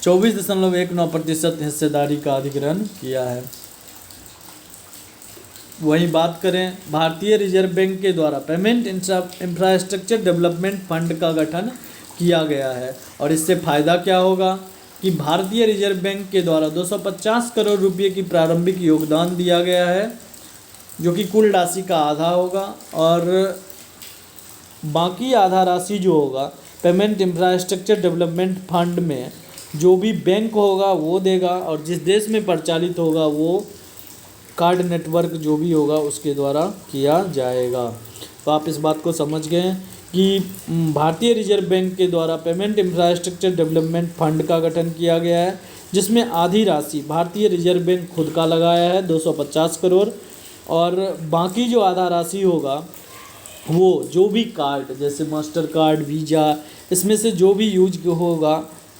24.19% हिस्सेदारी का अधिग्रहण किया है। वहीं बात करें भारतीय रिजर्व बैंक के द्वारा पेमेंट इंफ्रास्ट्रक्चर डेवलपमेंट फंड का गठन किया गया है, और इससे फ़ायदा क्या होगा? कि भारतीय रिजर्व बैंक के द्वारा 250 करोड़ रुपए की प्रारंभिक योगदान दिया गया है, जो कि कुल राशि का आधा होगा, और बाकी आधा राशि जो होगा पेमेंट इंफ्रास्ट्रक्चर डेवलपमेंट फंड में जो भी बैंक होगा वो देगा, और जिस देश में प्रचालित होगा वो कार्ड नेटवर्क जो भी होगा उसके द्वारा किया जाएगा। तो आप इस बात को समझ गए कि भारतीय रिजर्व बैंक के द्वारा पेमेंट इंफ्रास्ट्रक्चर डेवलपमेंट फंड का गठन किया गया है, जिसमें आधी राशि भारतीय रिजर्व बैंक खुद का लगाया है 250 करोड़, और बाकी जो आधा राशि होगा वो जो भी कार्ड जैसे मास्टर कार्ड, वीज़ा, इसमें से जो भी यूज होगा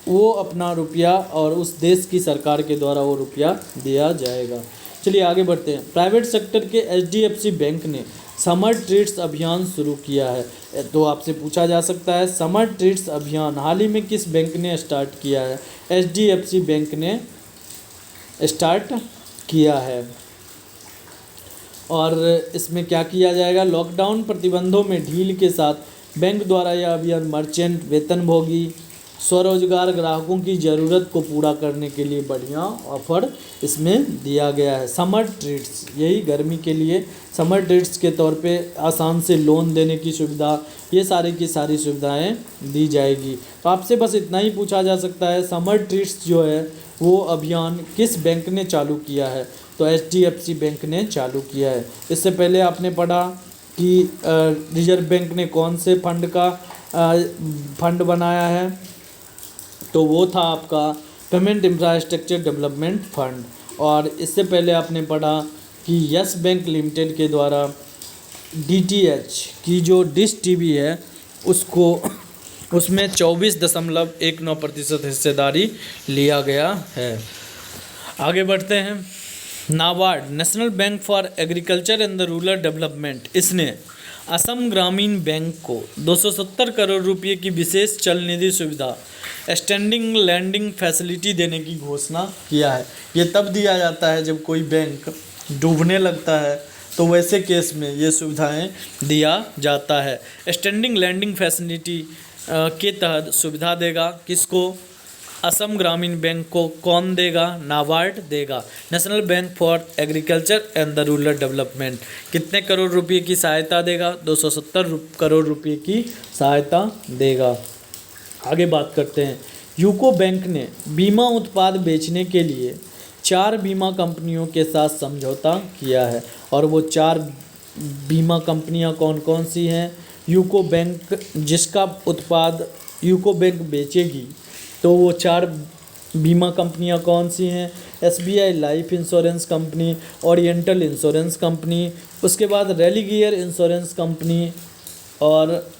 वो अपना रुपया और उस देश की सरकार के द्वारा वो रुपया दिया जाएगा। चलिए आगे बढ़ते हैं। प्राइवेट सेक्टर के एचडीएफसी बैंक ने समर ट्रीट्स अभियान शुरू किया है। तो आपसे पूछा जा सकता है समर ट्रीट्स अभियान हाल ही में किस बैंक ने स्टार्ट किया है? एचडीएफसी बैंक ने स्टार्ट किया है। और इसमें क्या किया जाएगा? लॉकडाउन प्रतिबंधों में ढील के साथ बैंक द्वारा यह अभियान मर्चेंट, वेतनभोगी, स्वरोजगार ग्राहकों की ज़रूरत को पूरा करने के लिए बढ़िया ऑफर इसमें दिया गया है। समर ट्रीट्स, यही गर्मी के लिए समर ट्रीट्स के तौर पे आसान से लोन देने की सुविधा, ये सारी की सारी सुविधाएं दी जाएगी। तो आपसे बस इतना ही पूछा जा सकता है समर ट्रीट्स जो है वो अभियान किस बैंक ने चालू किया है? तो एचडीएफसी बैंक ने चालू किया है। इससे पहले आपने पढ़ा कि रिजर्व बैंक ने कौन से फंड का फंड बनाया है, तो वो था आपका पेमेंट इंफ्रास्ट्रक्चर डेवलपमेंट फंड। और इससे पहले आपने पढ़ा कि यस बैंक लिमिटेड के द्वारा डीटीएच की जो डिश टीवी है उसको उसमें 24.19% हिस्सेदारी लिया गया है। आगे बढ़ते हैं। NABARD, national bank for agriculture and the rural development, इसने असम ग्रामीण बैंक को 270 करोड़ रुपए की विशेष चल निधि सुविधा, स्टैंडिंग लैंडिंग फैसिलिटी देने की घोषणा किया है। ये तब दिया जाता है जब कोई बैंक डूबने लगता है, तो वैसे केस में ये सुविधाएं दिया जाता है। स्टैंडिंग लैंडिंग फैसिलिटी के तहत सुविधा देगा किसको? असम ग्रामीण बैंक को। कौन देगा? नाबार्ड देगा। National bank for agriculture and the rural development कितने करोड़ रुपए की सहायता देगा? 270 करोड़ रुपए की सहायता देगा। आगे बात करते हैं। यूको बैंक ने बीमा उत्पाद बेचने के लिए 4 बीमा कंपनियों के साथ समझौता किया है, और वो 4 बीमा कंपनियां कौन कौन सी हैं? यूको बैंक जिसका उत्पाद यूको बैंक बेचेगी, तो वो 4 बीमा कंपनियां कौन सी हैं? SBI life insurance company, oriental insurance company, उसके बाद रेलिगियर इंश्योरेंस कंपनी और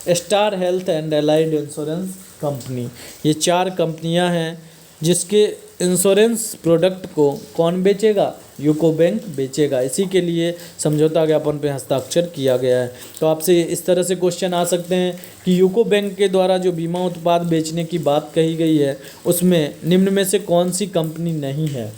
star health and allied insurance company. ये 4 कंपनियां हैं जिसके इंश्योरेंस प्रोडक्ट को कौन बेचेगा? यूको बैंक बेचेगा। इसी के लिए समझौता ज्ञापन पर हस्ताक्षर किया गया है। तो आपसे इस तरह से क्वेश्चन आ सकते हैं कि यूको बैंक के द्वारा जो बीमा उत्पाद बेचने की बात कही गई है उसमें निम्न में से कौन सी कंपनी नहीं है?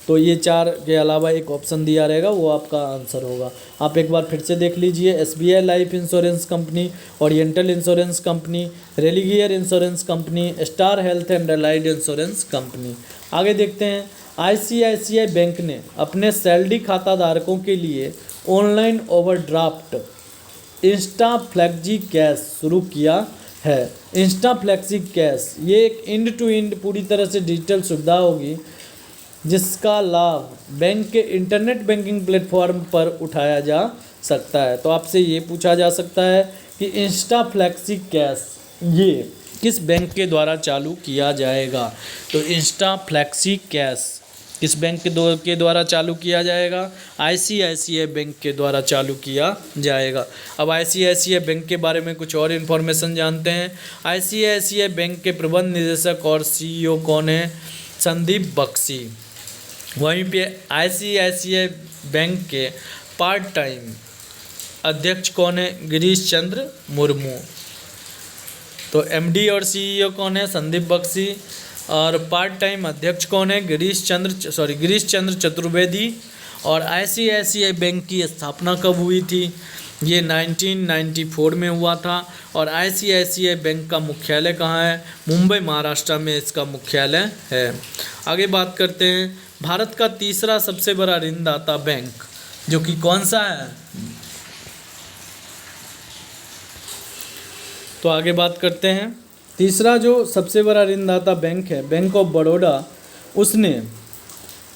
तो ये 4 के अलावा एक ऑप्शन दिया रहेगा, वो आपका आंसर होगा। आप एक बार फिर से देख लीजिए। SBI life insurance company, oriental insurance company, Religare insurance company, star health and allied insurance company. आगे देखते हैं। आईसीआईसीआई बैंक ने अपने सैलरी खाता धारकों के लिए online overdraft Insta flexi cash शुरू किया है। इंस्टा फ्लेक्सी कैश ये एक एंड टू एंड पूरी तरह से डिजिटल सुविधा होगी जिसका लाभ बैंक के इंटरनेट बैंकिंग प्लेटफॉर्म पर उठाया जा सकता है। तो आपसे ये पूछा जा सकता है कि इंस्टा फ्लेक्सी कैश ये किस बैंक के द्वारा चालू किया जाएगा? तो इंस्टा फ्लेक्सी कैश किस बैंक के द्वारा चालू किया जाएगा? आईसीआईसीआई बैंक के द्वारा चालू किया जाएगा। अब आईसीआईसीआई बैंक के बारे में कुछ और इन्फॉर्मेशन जानते हैं। आईसीआईसीआई बैंक के प्रबंध निदेशक और सीईओ कौन है? संदीप बख्शी। वहीं पे आईसीआईसीआई बैंक के पार्ट टाइम अध्यक्ष कौन है? गिरीश चंद्र मुर्मू। तो एमडी और सीईओ कौन है? संदीप बख्शी। और पार्ट टाइम अध्यक्ष कौन है? गिरीश चंद्र चतुर्वेदी। और आईसीआईसीआई बैंक की स्थापना कब हुई थी? ये 1994 में हुआ था। और आईसीआईसीआई बैंक का मुख्यालय कहाँ है? मुंबई महाराष्ट्र में इसका मुख्यालय है। आगे बात करते हैं, भारत का तीसरा सबसे बड़ा ऋणदाता बैंक जो कि कौन सा है? तो आगे बात करते हैं, तीसरा जो सबसे बड़ा ऋणदाता बैंक है, बैंक ऑफ बड़ौदा, उसने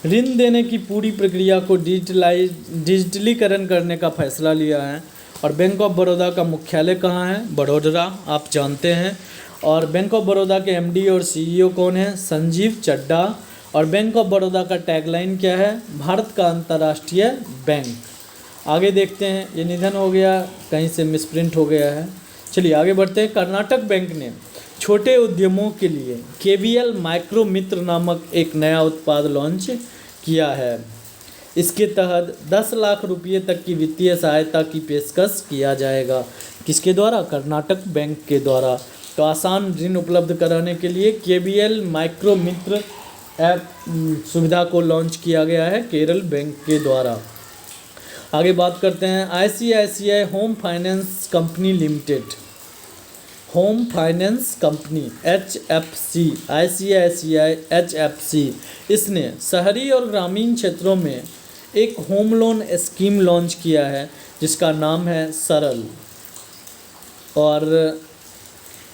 ऋण देने की पूरी प्रक्रिया को डिजिटलीकरण करने का फैसला लिया है। और बैंक ऑफ बड़ौदा का मुख्यालय कहाँ है? बड़ोदरा, आप जानते हैं। और बैंक ऑफ बड़ौदा के एमडी और सीईओ कौन है? संजीव चड्ढा। और बैंक ऑफ बड़ौदा का टैगलाइन क्या है? भारत का अंतर्राष्ट्रीय बैंक। आगे देखते हैं, ये निधन हो गया, कहीं से मिसप्रिंट हो गया है। चलिए आगे बढ़ते हैं। कर्नाटक बैंक ने छोटे उद्यमों के लिए केवीएल माइक्रो मित्र नामक एक नया उत्पाद लॉन्च किया है। इसके तहत 10 लाख रुपये तक की वित्तीय सहायता की पेशकश किया जाएगा। किसके द्वारा? कर्नाटक बैंक के द्वारा। तो आसान ऋण उपलब्ध कराने के लिए केवीएल माइक्रो मित्र ऐप सुविधा को लॉन्च किया गया है केरल बैंक के द्वारा। आगे बात करते हैं, ICICI home finance company limited, home finance company HFC, ICICI HFC, इसने शहरी और ग्रामीण क्षेत्रों में एक होम लोन स्कीम लॉन्च किया है जिसका नाम है सरल। और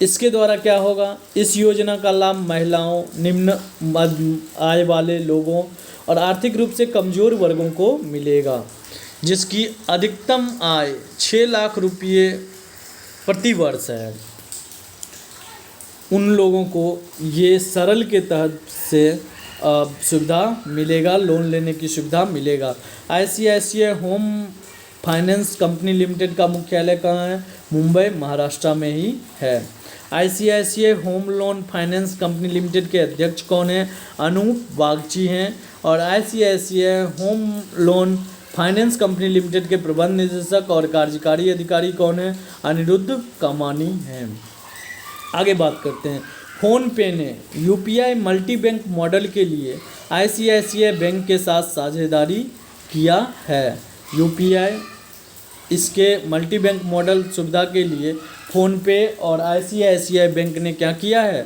इसके द्वारा क्या होगा? इस योजना का लाभ महिलाओं, निम्न आय वाले लोगों और आर्थिक रूप से कमज़ोर वर्गों को मिलेगा, जिसकी अधिकतम आय 6 लाख रुपये प्रति वर्ष है। उन लोगों को ये सरल के तहत से सुविधा मिलेगा, लोन लेने की सुविधा मिलेगा। ICICI home finance company limited का मुख्यालय कहाँ है? मुंबई महाराष्ट्र में ही है। ICICI home loan finance company limited के अध्यक्ष कौन है? अनूप बागची हैं। और ICICI home loan finance company limited के प्रबंध निदेशक और कार्यकारी अधिकारी कौन है? अनिरुद्ध कमानी हैं। आगे बात करते हैं, फ़ोनपे ने यूपीआई मल्टी बैंक मॉडल के लिए आईसीआईसीआई बैंक के साथ साझेदारी किया है। यूपीआई इसके मल्टी बैंक मॉडल सुविधा के लिए फ़ोनपे और आईसीआईसीआई बैंक ने क्या किया है?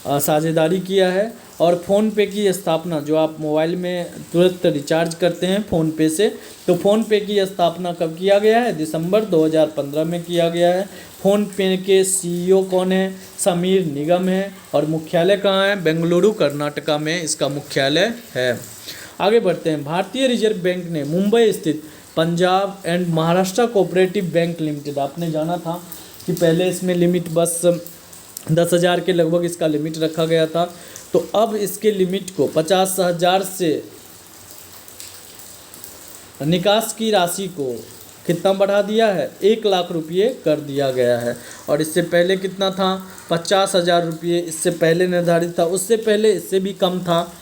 साझेदारी किया है। और फ़ोनपे की स्थापना, जो आप मोबाइल में तुरंत रिचार्ज करते हैं फ़ोनपे से, तो फ़ोनपे की स्थापना कब किया गया है? दिसंबर 2015 में किया गया है। फ़ोनपे के सीईओ कौन है? समीर निगम है। और मुख्यालय कहाँ है? बेंगलुरु कर्नाटका में इसका मुख्यालय है। आगे बढ़ते हैं, भारतीय रिजर्व बैंक ने मुंबई स्थित Punjab and Maharashtra cooperative bank limited, आपने जाना था कि पहले इसमें लिमिट बस 10,000 के लगभग इसका लिमिट रखा गया था, तो अब इसके लिमिट को 50,000 से निकास की राशि को कितना बढ़ा दिया है? 1 लाख रुपये कर दिया गया है। और इससे पहले कितना था? 50,000 रुपये इससे पहले निर्धारित था, उससे पहले इससे भी कम था।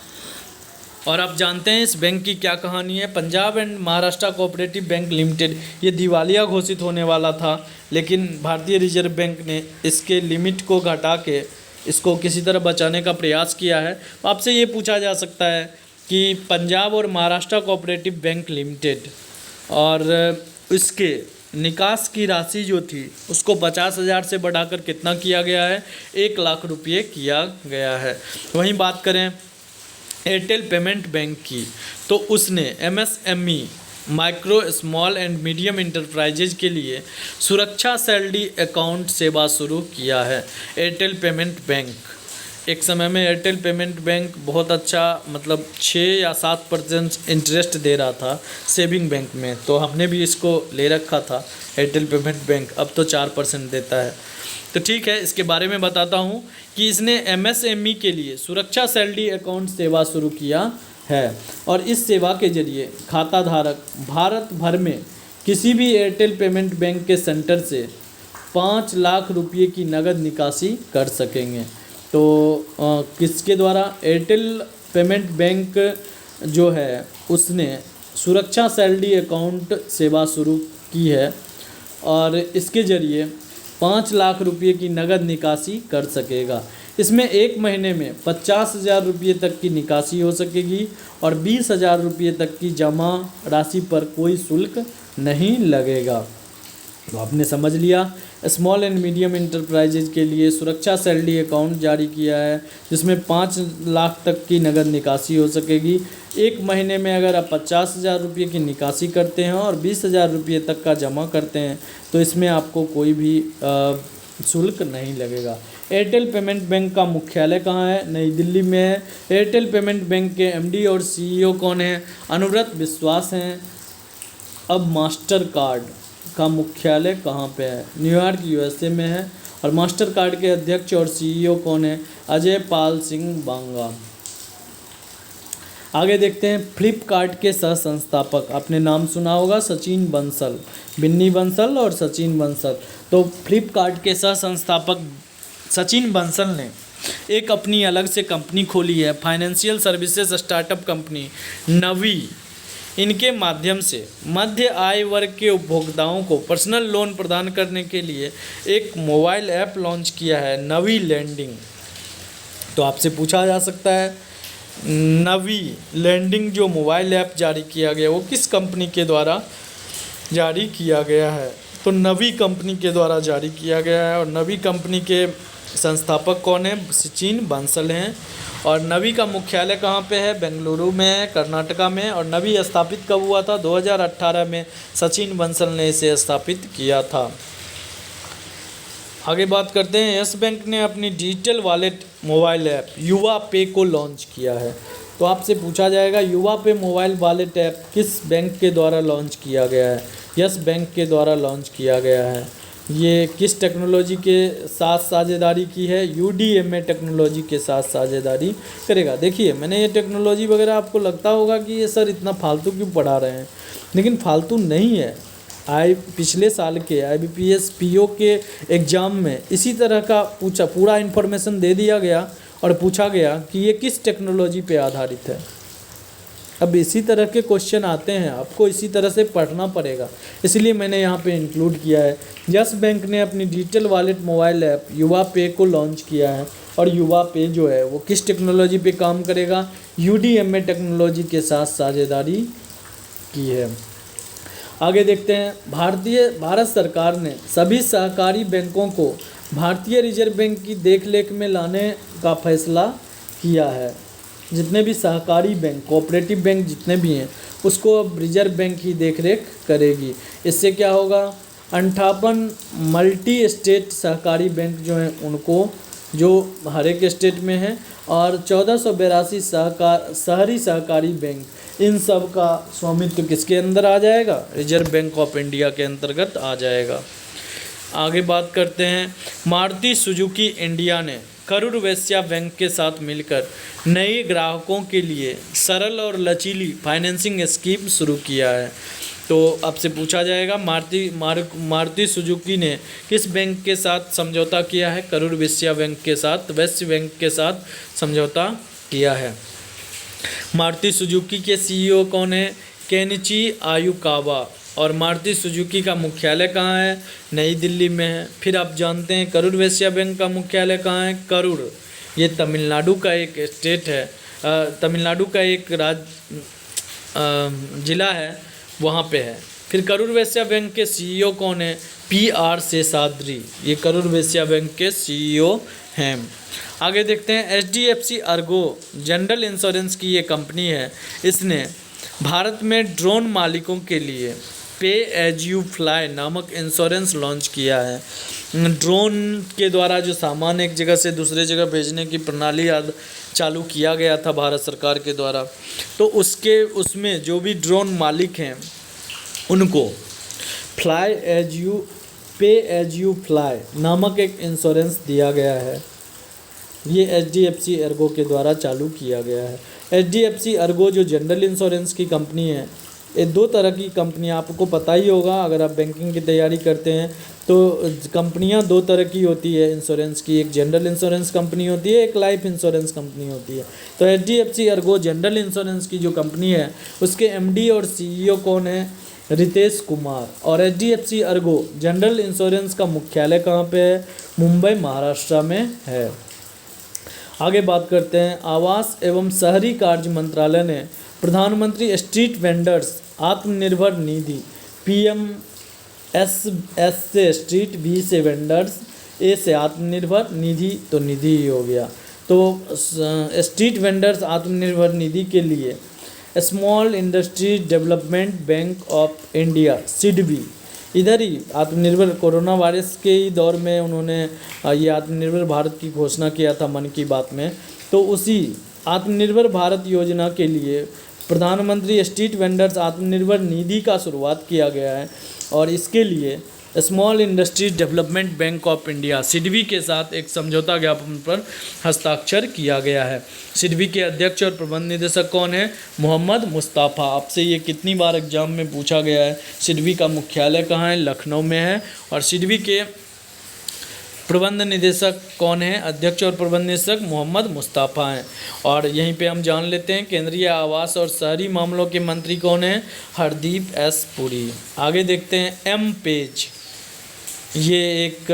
और आप जानते हैं इस बैंक की क्या कहानी है? Punjab and Maharashtra cooperative bank limited ये दिवालिया घोषित होने वाला था, लेकिन भारतीय रिजर्व बैंक ने इसके लिमिट को घटा के इसको किसी तरह बचाने का प्रयास किया है। तो आपसे ये पूछा जा सकता है कि पंजाब और महाराष्ट्र कोऑपरेटिव बैंक लिमिटेड और इसके निकास की राशि जो थी उसको 50,000 से बढ़ाकर कितना किया गया है? 1 लाख रुपये किया गया है। वहीं बात करें एयरटेल पेमेंट बैंक की, तो उसने MSME micro small and medium enterprises के लिए सुरक्षा सैलरी अकाउंट सेवा शुरू किया है। एयरटेल पेमेंट बैंक, एक समय में एयरटेल पेमेंट बैंक बहुत अच्छा, मतलब 6 या 7% इंटरेस्ट दे रहा था सेविंग बैंक में, तो हमने भी इसको ले रखा था एयरटेल पेमेंट बैंक, अब तो 4% देता है। तो ठीक है, इसके बारे में बताता हूँ कि इसने MSME के लिए सुरक्षा सैलरी अकाउंट सेवा शुरू किया है। और इस सेवा के जरिए खाता धारक भारत भर में किसी भी एयरटेल पेमेंट बैंक के सेंटर से 5 लाख रुपये की नगद निकासी कर सकेंगे। तो किसके द्वारा? एयरटेल पेमेंट बैंक जो है उसने सुरक्षा सैलरी अकाउंट सेवा शुरू की है और इसके ज़रिए 5 लाख रुपये की नगद निकासी कर सकेगा। इसमें एक महीने में 50,000 रुपये तक की निकासी हो सकेगी और 20,000 रुपये तक की जमा राशि पर कोई शुल्क नहीं लगेगा। तो आपने समझ लिया। स्मॉल एंड मीडियम इंटरप्राइजेज के लिए सुरक्षा सैलरी अकाउंट जारी किया है, जिसमें 5 लाख तक की नगद निकासी हो सकेगी। एक महीने में अगर आप 50,000 रुपये की निकासी करते हैं और 20,000 रुपये तक का जमा करते हैं तो इसमें आपको कोई भी शुल्क नहीं लगेगा। एयरटेल पेमेंट बैंक का मुख्यालय कहाँ है? नई दिल्ली में है। एयरटेल पेमेंट बैंक के एमडी और सीईओ कौन है? अनुव्रत विश्वास हैं। अब मास्टर कार्ड का मुख्यालय कहाँ पे है? न्यूयॉर्क यूएसए में है। और मास्टर कार्ड के अध्यक्ष और सीईओ कौन है? अजय पाल सिंह बांगा। आगे देखते हैं फ्लिपकार्ट के सह संस्थापक, आपने नाम सुना होगा सचिन बंसल, बिन्नी बंसल और सचिन बंसल। तो फ्लिपकार्ट के सह संस्थापक सचिन बंसल ने एक अपनी अलग से कंपनी खोली है, फाइनेंशियल सर्विसेज स्टार्टअप कंपनी नवी। इनके माध्यम से मध्य आय वर्ग के उपभोक्ताओं को पर्सनल लोन प्रदान करने के लिए एक मोबाइल ऐप लॉन्च किया है, नवी लैंडिंग। तो आपसे पूछा जा सकता है नवी लैंडिंग जो मोबाइल ऐप जारी किया गया वो किस कंपनी के द्वारा जारी किया गया है? तो नवी कंपनी के द्वारा जारी किया गया है। और नवी कंपनी के संस्थापक कौन है? सचिन बंसल हैं। और नवी का मुख्यालय कहाँ पे है? बेंगलुरु में है, कर्नाटका में। और नवी स्थापित कब हुआ था? 2018 में सचिन बंसल ने इसे स्थापित किया था। आगे बात करते हैं, यस बैंक ने अपनी डिजिटल वॉलेट मोबाइल ऐप युवा पे को लॉन्च किया है। तो आपसे पूछा जाएगा युवा पे मोबाइल वॉलेट ऐप किस बैंक के द्वारा लॉन्च किया गया है? यस बैंक के द्वारा लॉन्च किया गया है। ये किस टेक्नोलॉजी के साथ साझेदारी की है? यूडीएमए टेक्नोलॉजी के साथ साझेदारी करेगा। देखिए मैंने ये टेक्नोलॉजी वगैरह आपको लगता होगा कि ये सर इतना फालतू क्यों पढ़ा रहे हैं, लेकिन फालतू नहीं है। पिछले साल के IBPS PO के एग्ज़ाम में इसी तरह का पूरा इन्फॉर्मेशन दे दिया गया और पूछा गया कि ये किस टेक्नोलॉजी पे आधारित है। अब इसी तरह के क्वेश्चन आते हैं, आपको इसी तरह से पढ़ना पड़ेगा, इसलिए मैंने यहाँ पे इंक्लूड किया है। यस बैंक ने अपनी डिजिटल वॉलेट मोबाइल ऐप युवा पे को लॉन्च किया है। और युवा पे जो है वो किस टेक्नोलॉजी पे काम करेगा? UDMA टेक्नोलॉजी के साथ साझेदारी की है। आगे देखते हैं, भारत सरकार ने सभी सहकारी बैंकों को भारतीय रिजर्व बैंक की देखरेख में लाने का फैसला किया है। जितने भी सहकारी बैंक, कोऑपरेटिव बैंक जितने भी हैं उसको अब रिजर्व बैंक ही देखरेख करेगी। इससे क्या होगा? 58 मल्टी स्टेट सहकारी बैंक जो हैं उनको, जो हर एक स्टेट में हैं, और 1482 शहरी सहकारी बैंक, इन सब का स्वामित्व किसके अंदर आ जाएगा? रिजर्व बैंक ऑफ इंडिया के अंतर्गत आ जाएगा। आगे बात करते हैं, मारुति सुजुकी इंडिया ने करूर वैश्य बैंक के साथ मिलकर नए ग्राहकों के लिए सरल और लचीली फाइनेंसिंग स्कीम शुरू किया है। तो आपसे पूछा जाएगा मारुति सुजुकी ने किस बैंक के साथ समझौता किया है? करूर वैश्य बैंक के साथ, वैश्य बैंक के साथ समझौता किया है। मारुति सुजुकी के CEO कौन है? Kenichi Ayukawa. और मारुति सुजुकी का मुख्यालय कहाँ है? नई दिल्ली में है। फिर आप जानते हैं करूर वैश्य बैंक का मुख्यालय कहाँ है? करूर, ये तमिलनाडु का एक स्टेट है, तमिलनाडु का एक ज़िला है, वहाँ पे है। फिर करूर वैश्य बैंक के CEO कौन है? PR शेषाद्री, ये करूर वैश्य बैंक के CEO हैं। आगे देखते हैं, HDFC अर्गो जनरल इंश्योरेंस की ये कंपनी है। इसने भारत में ड्रोन मालिकों के लिए पे एज यू फ्लाई नामक इंश्योरेंस लॉन्च किया है। ड्रोन के द्वारा जो सामान एक जगह से दूसरे जगह भेजने की प्रणाली चालू किया गया था भारत सरकार के द्वारा, तो उसमें जो भी ड्रोन मालिक हैं उनको पे एज यू फ्लाई नामक एक इंश्योरेंस दिया गया है। ये HDFC अर्गो के द्वारा चालू किया गया है। HDFC अर्गो जो जनरल इंश्योरेंस की कंपनी है, ये 2 तरह की कंपनियाँ, आपको पता ही होगा अगर आप बैंकिंग की तैयारी करते हैं तो कंपनियाँ 2 तरह की होती है इंश्योरेंस की, एक जनरल इंश्योरेंस कंपनी होती है, एक लाइफ इंश्योरेंस कंपनी होती है। तो HDFC अर्गो जनरल इंश्योरेंस की जो कंपनी है उसके MD और CEO कौन है? रितेश कुमार। और HDFC अर्गो जनरल इंश्योरेंस का मुख्यालय कहाँ पे है? मुंबई महाराष्ट्र में है। आगे बात करते हैं, आवास एवं शहरी कार्य मंत्रालय ने प्रधानमंत्री street vendors Atmanirbhar Nidhi S से स्ट्रीट, बी से वेंडर्स, ए से आत्मनिर्भर, निधि तो निधि ही हो गया। तो स्ट्रीट वेंडर्स आत्मनिर्भर निधि के लिए small industries development bank of India SIDBI, इधर ही आत्मनिर्भर कोरोना वायरस के ही दौर में उन्होंने ये आत्मनिर्भर भारत की घोषणा किया था मन की बात में। तो उसी आत्मनिर्भर भारत योजना के लिए प्रधानमंत्री स्ट्रीट वेंडर्स आत्मनिर्भर निधि का शुरुआत किया गया है और इसके लिए small industries development bank of India SIDBI के साथ एक समझौता ज्ञापन पर हस्ताक्षर किया गया है। सिडबी के अध्यक्ष और प्रबंध निदेशक कौन है? मोहम्मद मुस्ताफ़ा। आपसे ये कितनी बार एग्जाम में पूछा गया है। सिडबी का मुख्यालय कहाँ है? लखनऊ में है। और सिडबी के प्रबंध निदेशक कौन है? अध्यक्ष और प्रबंध निदेशक मोहम्मद मुस्ताफ़ा हैं। और यहीं पे हम जान लेते हैं केंद्रीय आवास और शहरी मामलों के मंत्री कौन हैं? हरदीप एस पुरी। आगे देखते हैं एम पेज, ये एक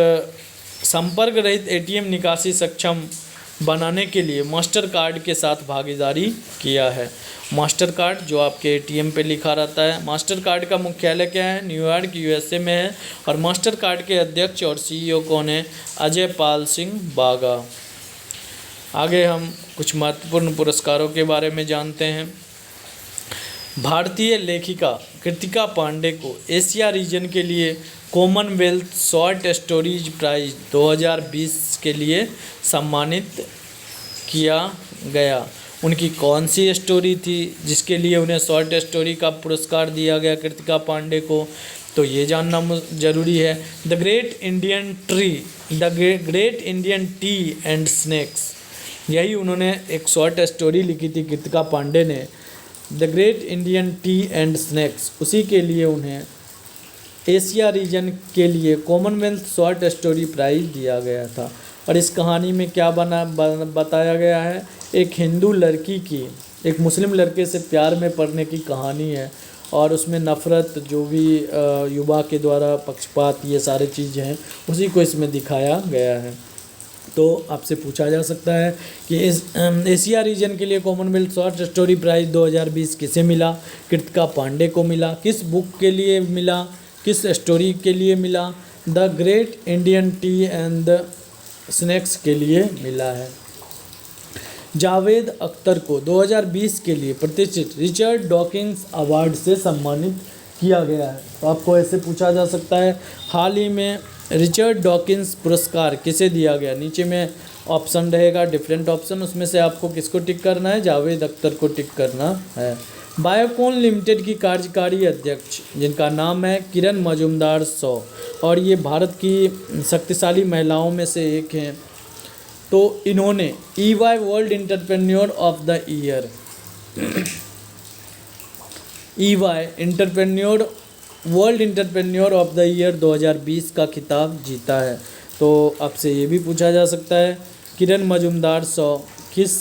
संपर्क रहित एटीएम निकासी सक्षम बनाने के लिए मास्टर कार्ड के साथ भागीदारी किया है। मास्टर कार्ड जो आपके एटीएम पे लिखा रहता है। मास्टर कार्ड का मुख्यालय क्या है? न्यूयॉर्क यूएसए में है। और मास्टर कार्ड के अध्यक्ष और सीईओ कौन है? अजय पाल सिंह बागा। आगे हम कुछ महत्वपूर्ण पुरस्कारों के बारे में जानते हैं। भारतीय लेखिका कृतिका पांडे को एशिया रीजन के लिए कॉमनवेल्थ शॉर्ट स्टोरीज प्राइज 2020 के लिए सम्मानित किया गया। उनकी कौन सी स्टोरी थी जिसके लिए उन्हें शॉर्ट स्टोरी का पुरस्कार दिया गया कृतिका पांडे को? तो ये जानना जरूरी है। The great Indian T and snacks, यही उन्होंने एक शॉर्ट स्टोरी लिखी थी कृतिका पांडे ने, the great Indian T and snacks. उसी के लिए उन्हें एशिया रीजन के लिए कॉमनवेल्थ शॉर्ट स्टोरी प्राइज दिया गया था। और इस कहानी में क्या बताया गया है? एक हिंदू लड़की की एक मुस्लिम लड़के से प्यार में पड़ने की कहानी है और उसमें नफ़रत, जो भी युवा के द्वारा पक्षपात, ये सारे चीज़ें हैं, उसी को इसमें दिखाया गया है। तो आपसे पूछा जा सकता है कि इस एशिया रीजन के लिए कॉमनवेल्थ शॉर्ट स्टोरी प्राइज़ 2020 किसे मिला? कृतिका पांडे को मिला। किस बुक के लिए मिला? किस स्टोरी के लिए मिला? The great Indian T and the snacks के लिए मिला है। जावेद अख्तर को 2020 के लिए प्रतिष्ठित रिचर्ड डॉकिंस अवार्ड से सम्मानित किया गया है। तो आपको ऐसे पूछा जा सकता है, हाल ही में रिचर्ड डॉकिंस पुरस्कार किसे दिया गया? नीचे में ऑप्शन रहेगा, डिफरेंट ऑप्शन, उसमें से आपको किसको टिक करना है? जावेद अख्तर को टिक करना है। बायोकॉन लिमिटेड की कार्यकारी अध्यक्ष जिनका नाम है किरण मजूमदार शॉ, और ये भारत की शक्तिशाली महिलाओं में से एक हैं। तो इन्होंने EY world entrepreneur of the year, EY world entrepreneur of the year 2020 का खिताब जीता है। तो आपसे ये भी पूछा जा सकता है, किरण मजूमदार शॉ किस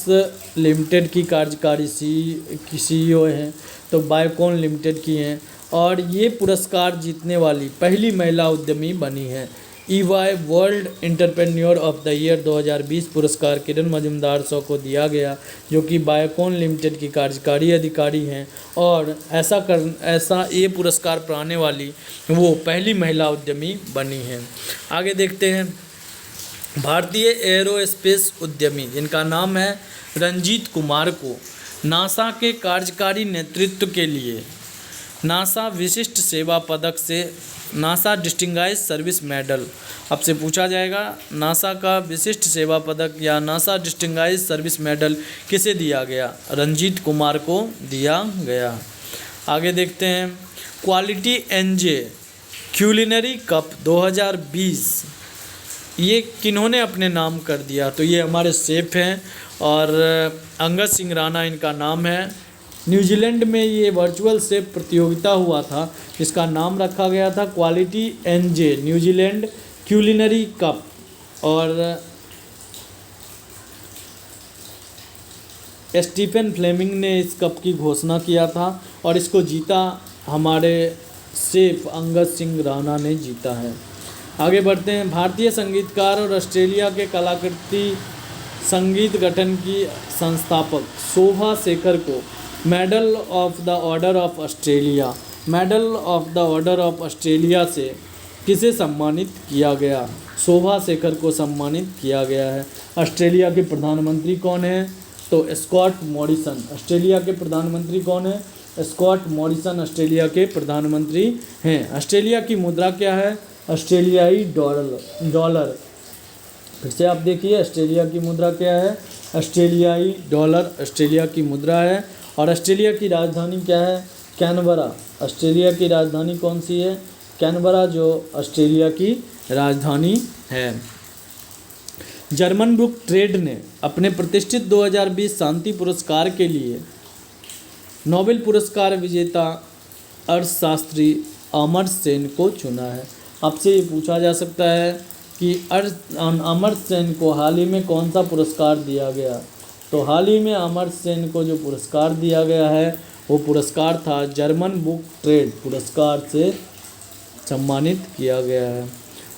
लिमिटेड की कार्यकारी CEO हैं? तो बायोकॉन लिमिटेड की हैं और ये पुरस्कार जीतने वाली पहली महिला उद्यमी बनी हैं। EY world entrepreneur of the year 2020 पुरस्कार किरण मजूमदार शॉ को दिया गया, जो कि बायोकॉन लिमिटेड की कार्यकारी अधिकारी हैं और ऐसा ये पुरस्कार पाने वाली वो पहली महिला उद्यमी बनी हैं। आगे देखते हैं, भारतीय एरोस्पेस उद्यमी जिनका नाम है रंजीत कुमार को नासा के कार्यकारी नेतृत्व के लिए नासा विशिष्ट सेवा पदक से नासा डिस्टिंगाइज सर्विस मेडल, आपसे पूछा जाएगा नासा का विशिष्ट सेवा पदक या नासा डिस्टिंगाइज सर्विस मेडल किसे दिया गया? रंजीत कुमार को दिया गया। आगे देखते हैं, क्वालिटी एनजे क्यूलिनरी कप 2020 ये किन्होंने अपने नाम कर दिया? तो ये हमारे शेफ हैं और अंगद सिंह राणा इनका नाम है। न्यूजीलैंड में ये वर्चुअल शेफ प्रतियोगिता हुआ था, इसका नाम रखा गया था quality NJ New Zealand culinary cup. और स्टीफन फ्लेमिंग ने इस कप की घोषणा किया था और इसको जीता हमारे शेफ अंगद सिंह राणा ने जीता है। आगे बढ़ते हैं, भारतीय संगीतकार और ऑस्ट्रेलिया के कलाकृति संगीत गठन की संस्थापक शोभा शेखर को medal of the order of Australia से किसे सम्मानित किया गया? शोभा शेखर को सम्मानित किया गया है। ऑस्ट्रेलिया के प्रधानमंत्री कौन है? तो स्कॉट मॉरिसन। ऑस्ट्रेलिया के प्रधानमंत्री कौन है? स्कॉट मॉरिसन ऑस्ट्रेलिया के प्रधानमंत्री हैं। ऑस्ट्रेलिया की मुद्रा क्या है? ऑस्ट्रेलियाई डॉलर। फिर से आप देखिए, ऑस्ट्रेलिया की मुद्रा क्या है? ऑस्ट्रेलियाई डॉलर ऑस्ट्रेलिया की मुद्रा है। और ऑस्ट्रेलिया की राजधानी क्या है? कैनबरा। ऑस्ट्रेलिया की राजधानी कौन सी है? कैनबरा, जो ऑस्ट्रेलिया की राजधानी है। जर्मन बुक ट्रेड ने अपने प्रतिष्ठित 2020 शांति पुरस्कार के लिए नोबेल पुरस्कार विजेता अर्थशास्त्री अमर्त्य सेन को चुना है। आपसे ये पूछा जा सकता है कि अमर्त्य सेन को हाल ही में कौन सा पुरस्कार दिया गया? तो हाल ही में अमर्त्य सेन को जो पुरस्कार दिया गया है वो पुरस्कार था जर्मन बुक ट्रेड पुरस्कार से सम्मानित किया गया है।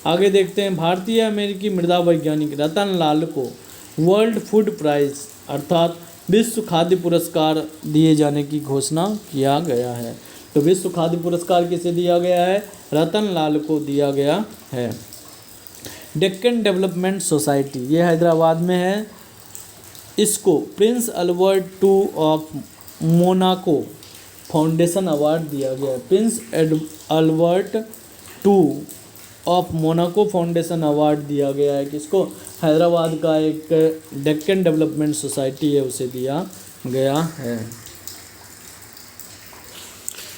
आगे देखते हैं, भारतीय अमेरिकी मृदा वैज्ञानिक रतन लाल को वर्ल्ड फूड प्राइज अर्थात विश्व खाद्य पुरस्कार दिए जाने की घोषणा किया गया है। तो विश्व खाद्य पुरस्कार किसे दिया गया है? रतन लाल को दिया गया है। डेक्कन डेवलपमेंट सोसाइटी, ये हैदराबाद में है, इसको Prince Albert II of Monaco foundation award दिया गया है। Prince Albert II of Monaco foundation award दिया गया है किसको? हैदराबाद का एक डेक्कन डेवलपमेंट सोसाइटी है उसे दिया गया है।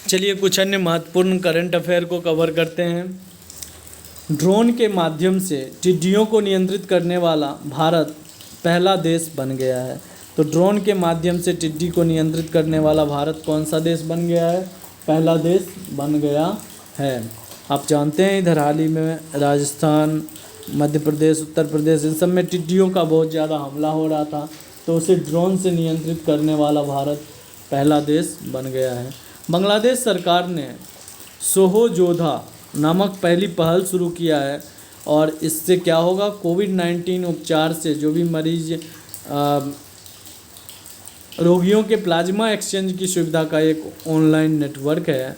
चलिए कुछ अन्य महत्वपूर्ण करंट अफेयर को कवर करते हैं। ड्रोन के माध्यम से टिड्डियों को नियंत्रित करने वाला भारत पहला देश बन गया है। तो ड्रोन के माध्यम से टिड्डी को नियंत्रित करने वाला भारत कौन सा देश बन गया है? पहला देश बन गया है। आप जानते हैं इधर हाल ही में राजस्थान, मध्य प्रदेश, उत्तर प्रदेश, इन सब में टिड्डियों का बहुत ज़्यादा हमला हो रहा था, तो उसे ड्रोन से नियंत्रित करने वाला भारत पहला देश बन गया है। बांग्लादेश सरकार ने सोहोजोधा नामक पहली पहल शुरू किया है और इससे क्या होगा? कोविड-19 उपचार से जो भी मरीज रोगियों के प्लाज्मा एक्सचेंज की सुविधा का एक ऑनलाइन नेटवर्क है।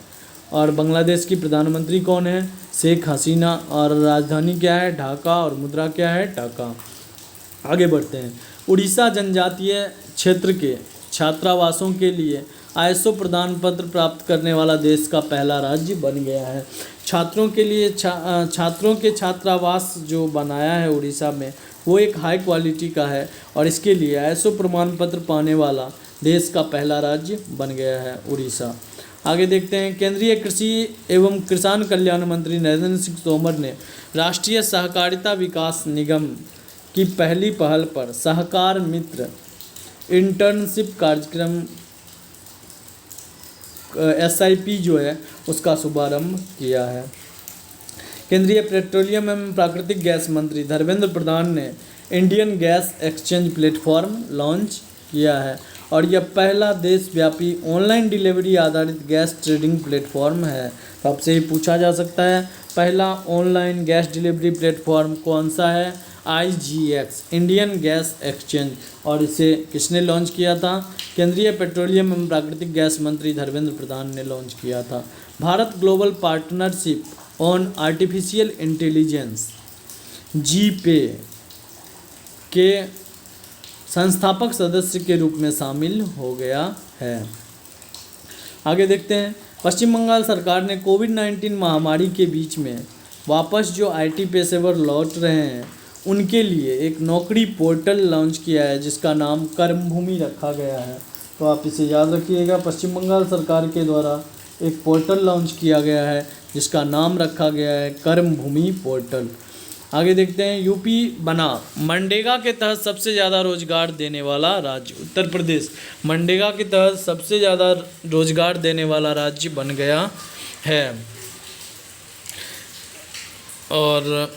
और बांग्लादेश की प्रधानमंत्री कौन है? शेख हसीना। और राजधानी क्या है? ढाका। और मुद्रा क्या है? टाका। आगे बढ़ते हैं। उड़ीसा जनजातीय क्षेत्र के छात्रावासों के लिए ISO प्रदान पत्र प्राप्त करने वाला देश का पहला राज्य बन गया है। छात्रों के लिए छात्रों के छात्रावास जो बनाया है उड़ीसा में वो एक हाई क्वालिटी का है और इसके लिए ISO प्रमाण पत्र पाने वाला देश का पहला राज्य बन गया है उड़ीसा। आगे देखते हैं। केंद्रीय कृषि एवं किसान कल्याण मंत्री नरेंद्र सिंह तोमर ने राष्ट्रीय सहकारिता विकास निगम की पहली पहल पर सहकार मित्र इंटर्नशिप कार्यक्रम SIP जो है उसका शुभारंभ किया है। केंद्रीय पेट्रोलियम एवं प्राकृतिक गैस मंत्री धर्मेंद्र प्रधान ने Indian gas exchange platform launch किया है और यह पहला देशव्यापी ऑनलाइन डिलीवरी आधारित गैस ट्रेडिंग प्लेटफॉर्म है। तो आपसे ये पूछा जा सकता है पहला ऑनलाइन गैस डिलीवरी प्लेटफॉर्म कौन सा है? IGX Indian gas exchange. और इसे किसने लॉन्च किया था? केंद्रीय पेट्रोलियम एवं प्राकृतिक गैस मंत्री धर्मेंद्र प्रधान ने लॉन्च किया था। Bharat global partnership on artificial intelligence GPay के संस्थापक सदस्य के रूप में शामिल हो गया है। आगे देखते हैं। पश्चिम बंगाल सरकार ने कोविड-19 महामारी के बीच में वापस जो IT पेशेवर लौट रहे हैं उनके लिए एक नौकरी पोर्टल लॉन्च किया है जिसका नाम कर्मभूमि रखा गया है। तो आप इसे याद रखिएगा, पश्चिम बंगाल सरकार के द्वारा एक पोर्टल लॉन्च किया गया है जिसका नाम रखा गया है कर्मभूमि पोर्टल। आगे देखते हैं। यूपी बना मनरेगा के तहत सबसे ज़्यादा रोजगार देने वाला राज्य। उत्तर प्रदेश मनरेगा के तहत सबसे ज़्यादा रोजगार देने वाला राज्य बन गया है। और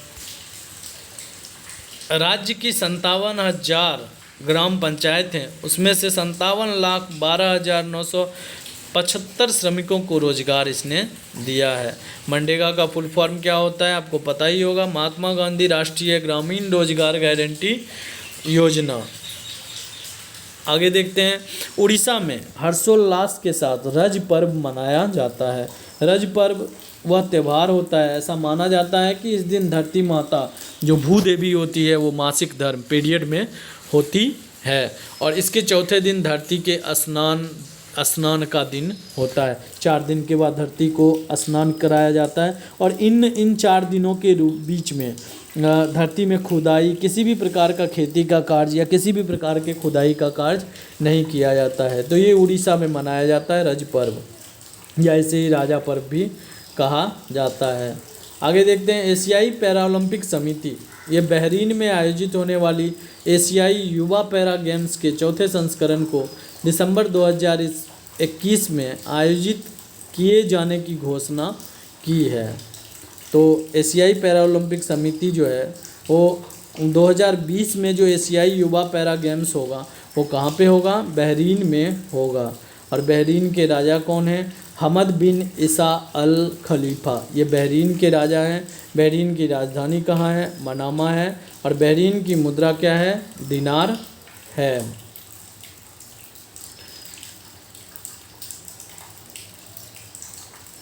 राज्य की 57,000 ग्राम पंचायत हैं, उसमें से 57,12,975 श्रमिकों को रोजगार इसने दिया है। मनरेगा का फुल फॉर्म क्या होता है आपको पता ही होगा, महात्मा गांधी राष्ट्रीय ग्रामीण रोजगार गारंटी योजना। आगे देखते हैं। उड़ीसा में हर्षोल्लास के साथ रज पर्व मनाया जाता है। रज पर्व वह त्यौहार होता है। ऐसा माना जाता है कि इस दिन धरती माता जो भूदेवी होती है वो मासिक धर्म पीरियड में होती है और इसके चौथे दिन धरती के स्नान का दिन होता है। 4 दिन के बाद धरती को स्नान कराया जाता है और इन 4 दिनों के बीच में धरती में खुदाई, किसी भी प्रकार का खेती का कार्य या किसी भी प्रकार के खुदाई का कार्य नहीं किया जाता है। तो ये उड़ीसा में मनाया जाता है रज पर्व, या इसे ही राजा पर्व भी कहा जाता है। आगे देखते हैं एशियाई पैरालंपिक समिति। ये बहरीन में आयोजित होने वाली एशियाई युवा पैरा गेम्स के चौथे संस्करण को दिसंबर 2021 में आयोजित किए जाने की घोषणा की है। तो एशियाई पैरालंपिक समिति जो है वो 2020 में जो एशियाई युवा पैरा गेम्स होगा वो कहाँ पे होगा? बहरीन में होगा। और बहरीन के राजा कौन हैं? हमद बिन ईसा अल खलीफा, ये बहरीन के राजा हैं। बहरीन की राजधानी कहाँ है? मनामा है। और बहरीन की मुद्रा क्या है? दिनार है।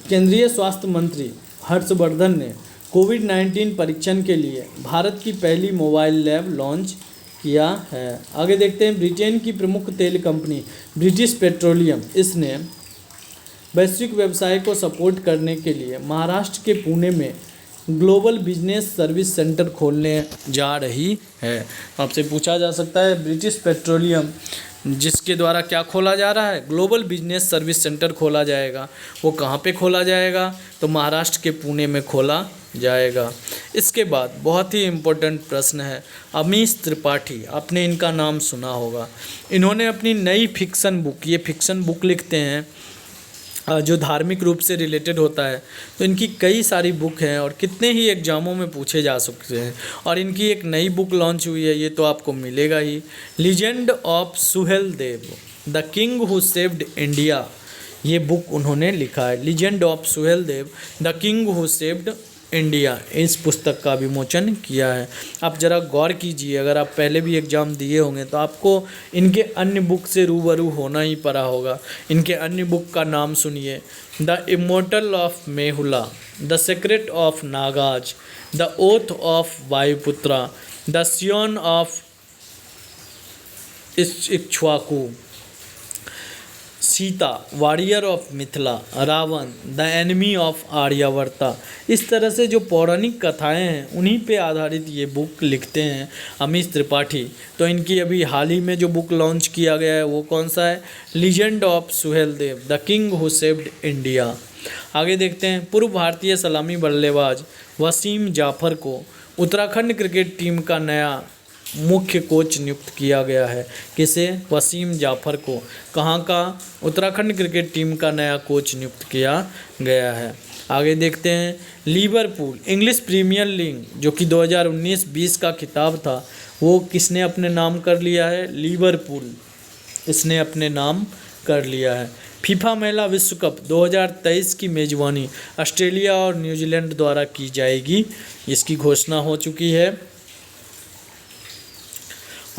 केंद्रीय स्वास्थ्य मंत्री हर्षवर्धन ने कोविड-19 परीक्षण के लिए भारत की पहली मोबाइल लैब लॉन्च किया है। आगे देखते हैं ब्रिटेन की प्रमुख तेल कंपनी ब्रिटिश पेट्रोलियम, इसने वैश्विक व्यवसाय को सपोर्ट करने के लिए महाराष्ट्र के पुणे में ग्लोबल बिजनेस सर्विस सेंटर खोलने जा रही है। आपसे पूछा जा सकता है ब्रिटिश पेट्रोलियम जिसके द्वारा क्या खोला जा रहा है? ग्लोबल बिजनेस सर्विस सेंटर खोला जाएगा। वो कहाँ पे खोला जाएगा? तो महाराष्ट्र के पुणे में खोला जाएगा। इसके बाद बहुत ही इम्पोर्टेंट प्रश्न है, अमीश त्रिपाठी, आपने इनका नाम सुना होगा। इन्होंने अपनी नई फिक्सन बुक, ये फिक्सन बुक लिखते हैं जो धार्मिक रूप से रिलेटेड होता है। तो इनकी कई सारी बुक हैं और कितने ही एग्जामों में पूछे जा सकते हैं। और इनकी एक नई बुक लॉन्च हुई है, ये तो आपको मिलेगा ही, legend of Suhel Dev, the king who saved India. ये बुक उन्होंने लिखा है, legend of Suhel Dev, the king who saved India. इस पुस्तक का विमोचन किया है। आप ज़रा गौर कीजिए, अगर आप पहले भी एग्ज़ाम दिए होंगे तो आपको इनके अन्य बुक से रूबरू होना ही पड़ा होगा। इनके अन्य बुक का नाम सुनिए, the immortal of Meluha, the secret of Nagas, the oath of Vayuputra, the scion of Ikshvaku, Sita, warrior of Mithila, Ravan, the enemy of Aryavarta. इस तरह से जो पौराणिक कथाएं हैं उन्हीं पे आधारित ये बुक लिखते हैं अमीश त्रिपाठी। तो इनकी अभी हाल ही में जो बुक लॉन्च किया गया है वो कौन सा है? Legend of Suhel Dev, the king who saved India. आगे देखते हैं पूर्व भारतीय सलामी बल्लेबाज वसीम जाफर को उत्तराखंड क्रिकेट टीम का नया मुख्य कोच नियुक्त किया गया है। किसे? वसीम जाफर को। कहाँ का? उत्तराखंड क्रिकेट टीम का नया कोच नियुक्त किया गया है। आगे देखते हैं लिवरपूल इंग्लिश प्रीमियर लीग जो कि 2019-20 का खिताब था वो किसने अपने नाम कर लिया है? लिवरपूल, इसने अपने नाम कर लिया है। फीफा महिला विश्व कप 2023 की मेजबानी ऑस्ट्रेलिया और न्यूजीलैंड द्वारा की जाएगी, इसकी घोषणा हो चुकी है।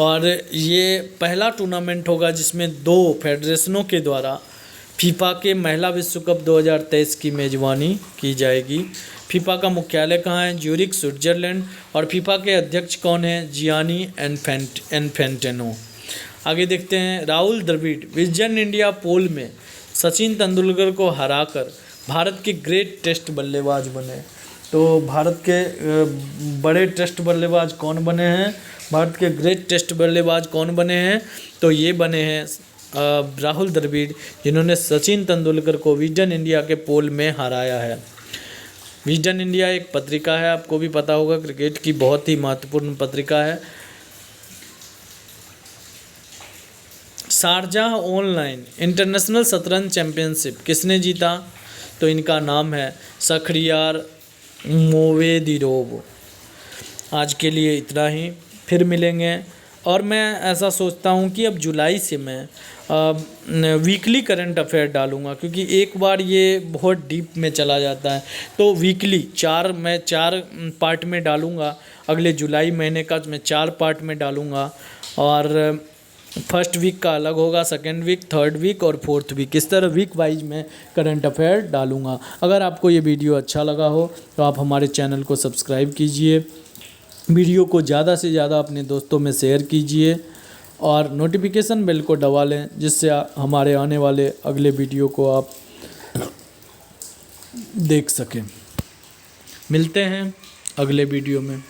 और ये पहला टूर्नामेंट होगा जिसमें 2 फेडरेशनों के द्वारा फीफा के महिला विश्व कप 2023 की मेजबानी की जाएगी। फीफा का मुख्यालय कहाँ है? Zurich, Switzerland. और फीफा के अध्यक्ष कौन है? Gianni Infantino. आगे देखते हैं राहुल द्रविड़ विजन इंडिया पोल में सचिन तेंदुलकर को हराकर भारत के ग्रेट टेस्ट बल्लेबाज बने। तो भारत के बड़े टेस्ट बल्लेबाज कौन बने हैं? भारत के ग्रेट टेस्ट बल्लेबाज कौन बने हैं? तो ये बने हैं राहुल द्रविड़, जिन्होंने सचिन तेंदुलकर को विजन इंडिया के पोल में हराया है। विजन इंडिया एक पत्रिका है, आपको भी पता होगा, क्रिकेट की बहुत ही महत्वपूर्ण पत्रिका है। शारजाह ऑनलाइन इंटरनेशनल शतरंज चैंपियनशिप किसने जीता? तो इनका नाम है शखरियार मोवेदिरोव। आज के लिए इतना ही, फिर मिलेंगे। और मैं ऐसा सोचता हूँ कि अब जुलाई से मैं वीकली करंट अफेयर डालूँगा, क्योंकि एक बार ये बहुत डीप में चला जाता है। तो वीकली मैं चार पार्ट में डालूँगा। अगले जुलाई महीने का मैं 4 पार्ट में डालूँगा। और फर्स्ट वीक का अलग होगा, सेकेंड वीक, थर्ड वीक और फोर्थ वीक, इस तरह वीक वाइज मैं करंट अफेयर डालूंगा। अगर आपको ये वीडियो अच्छा लगा हो तो आप हमारे चैनल को सब्सक्राइब कीजिए, वीडियो को ज़्यादा से ज़्यादा अपने दोस्तों में शेयर कीजिए और नोटिफिकेशन बेल को दबा लें, जिससे हमारे आने वाले अगले वीडियो को आप देख सकें। मिलते हैं अगले वीडियो में।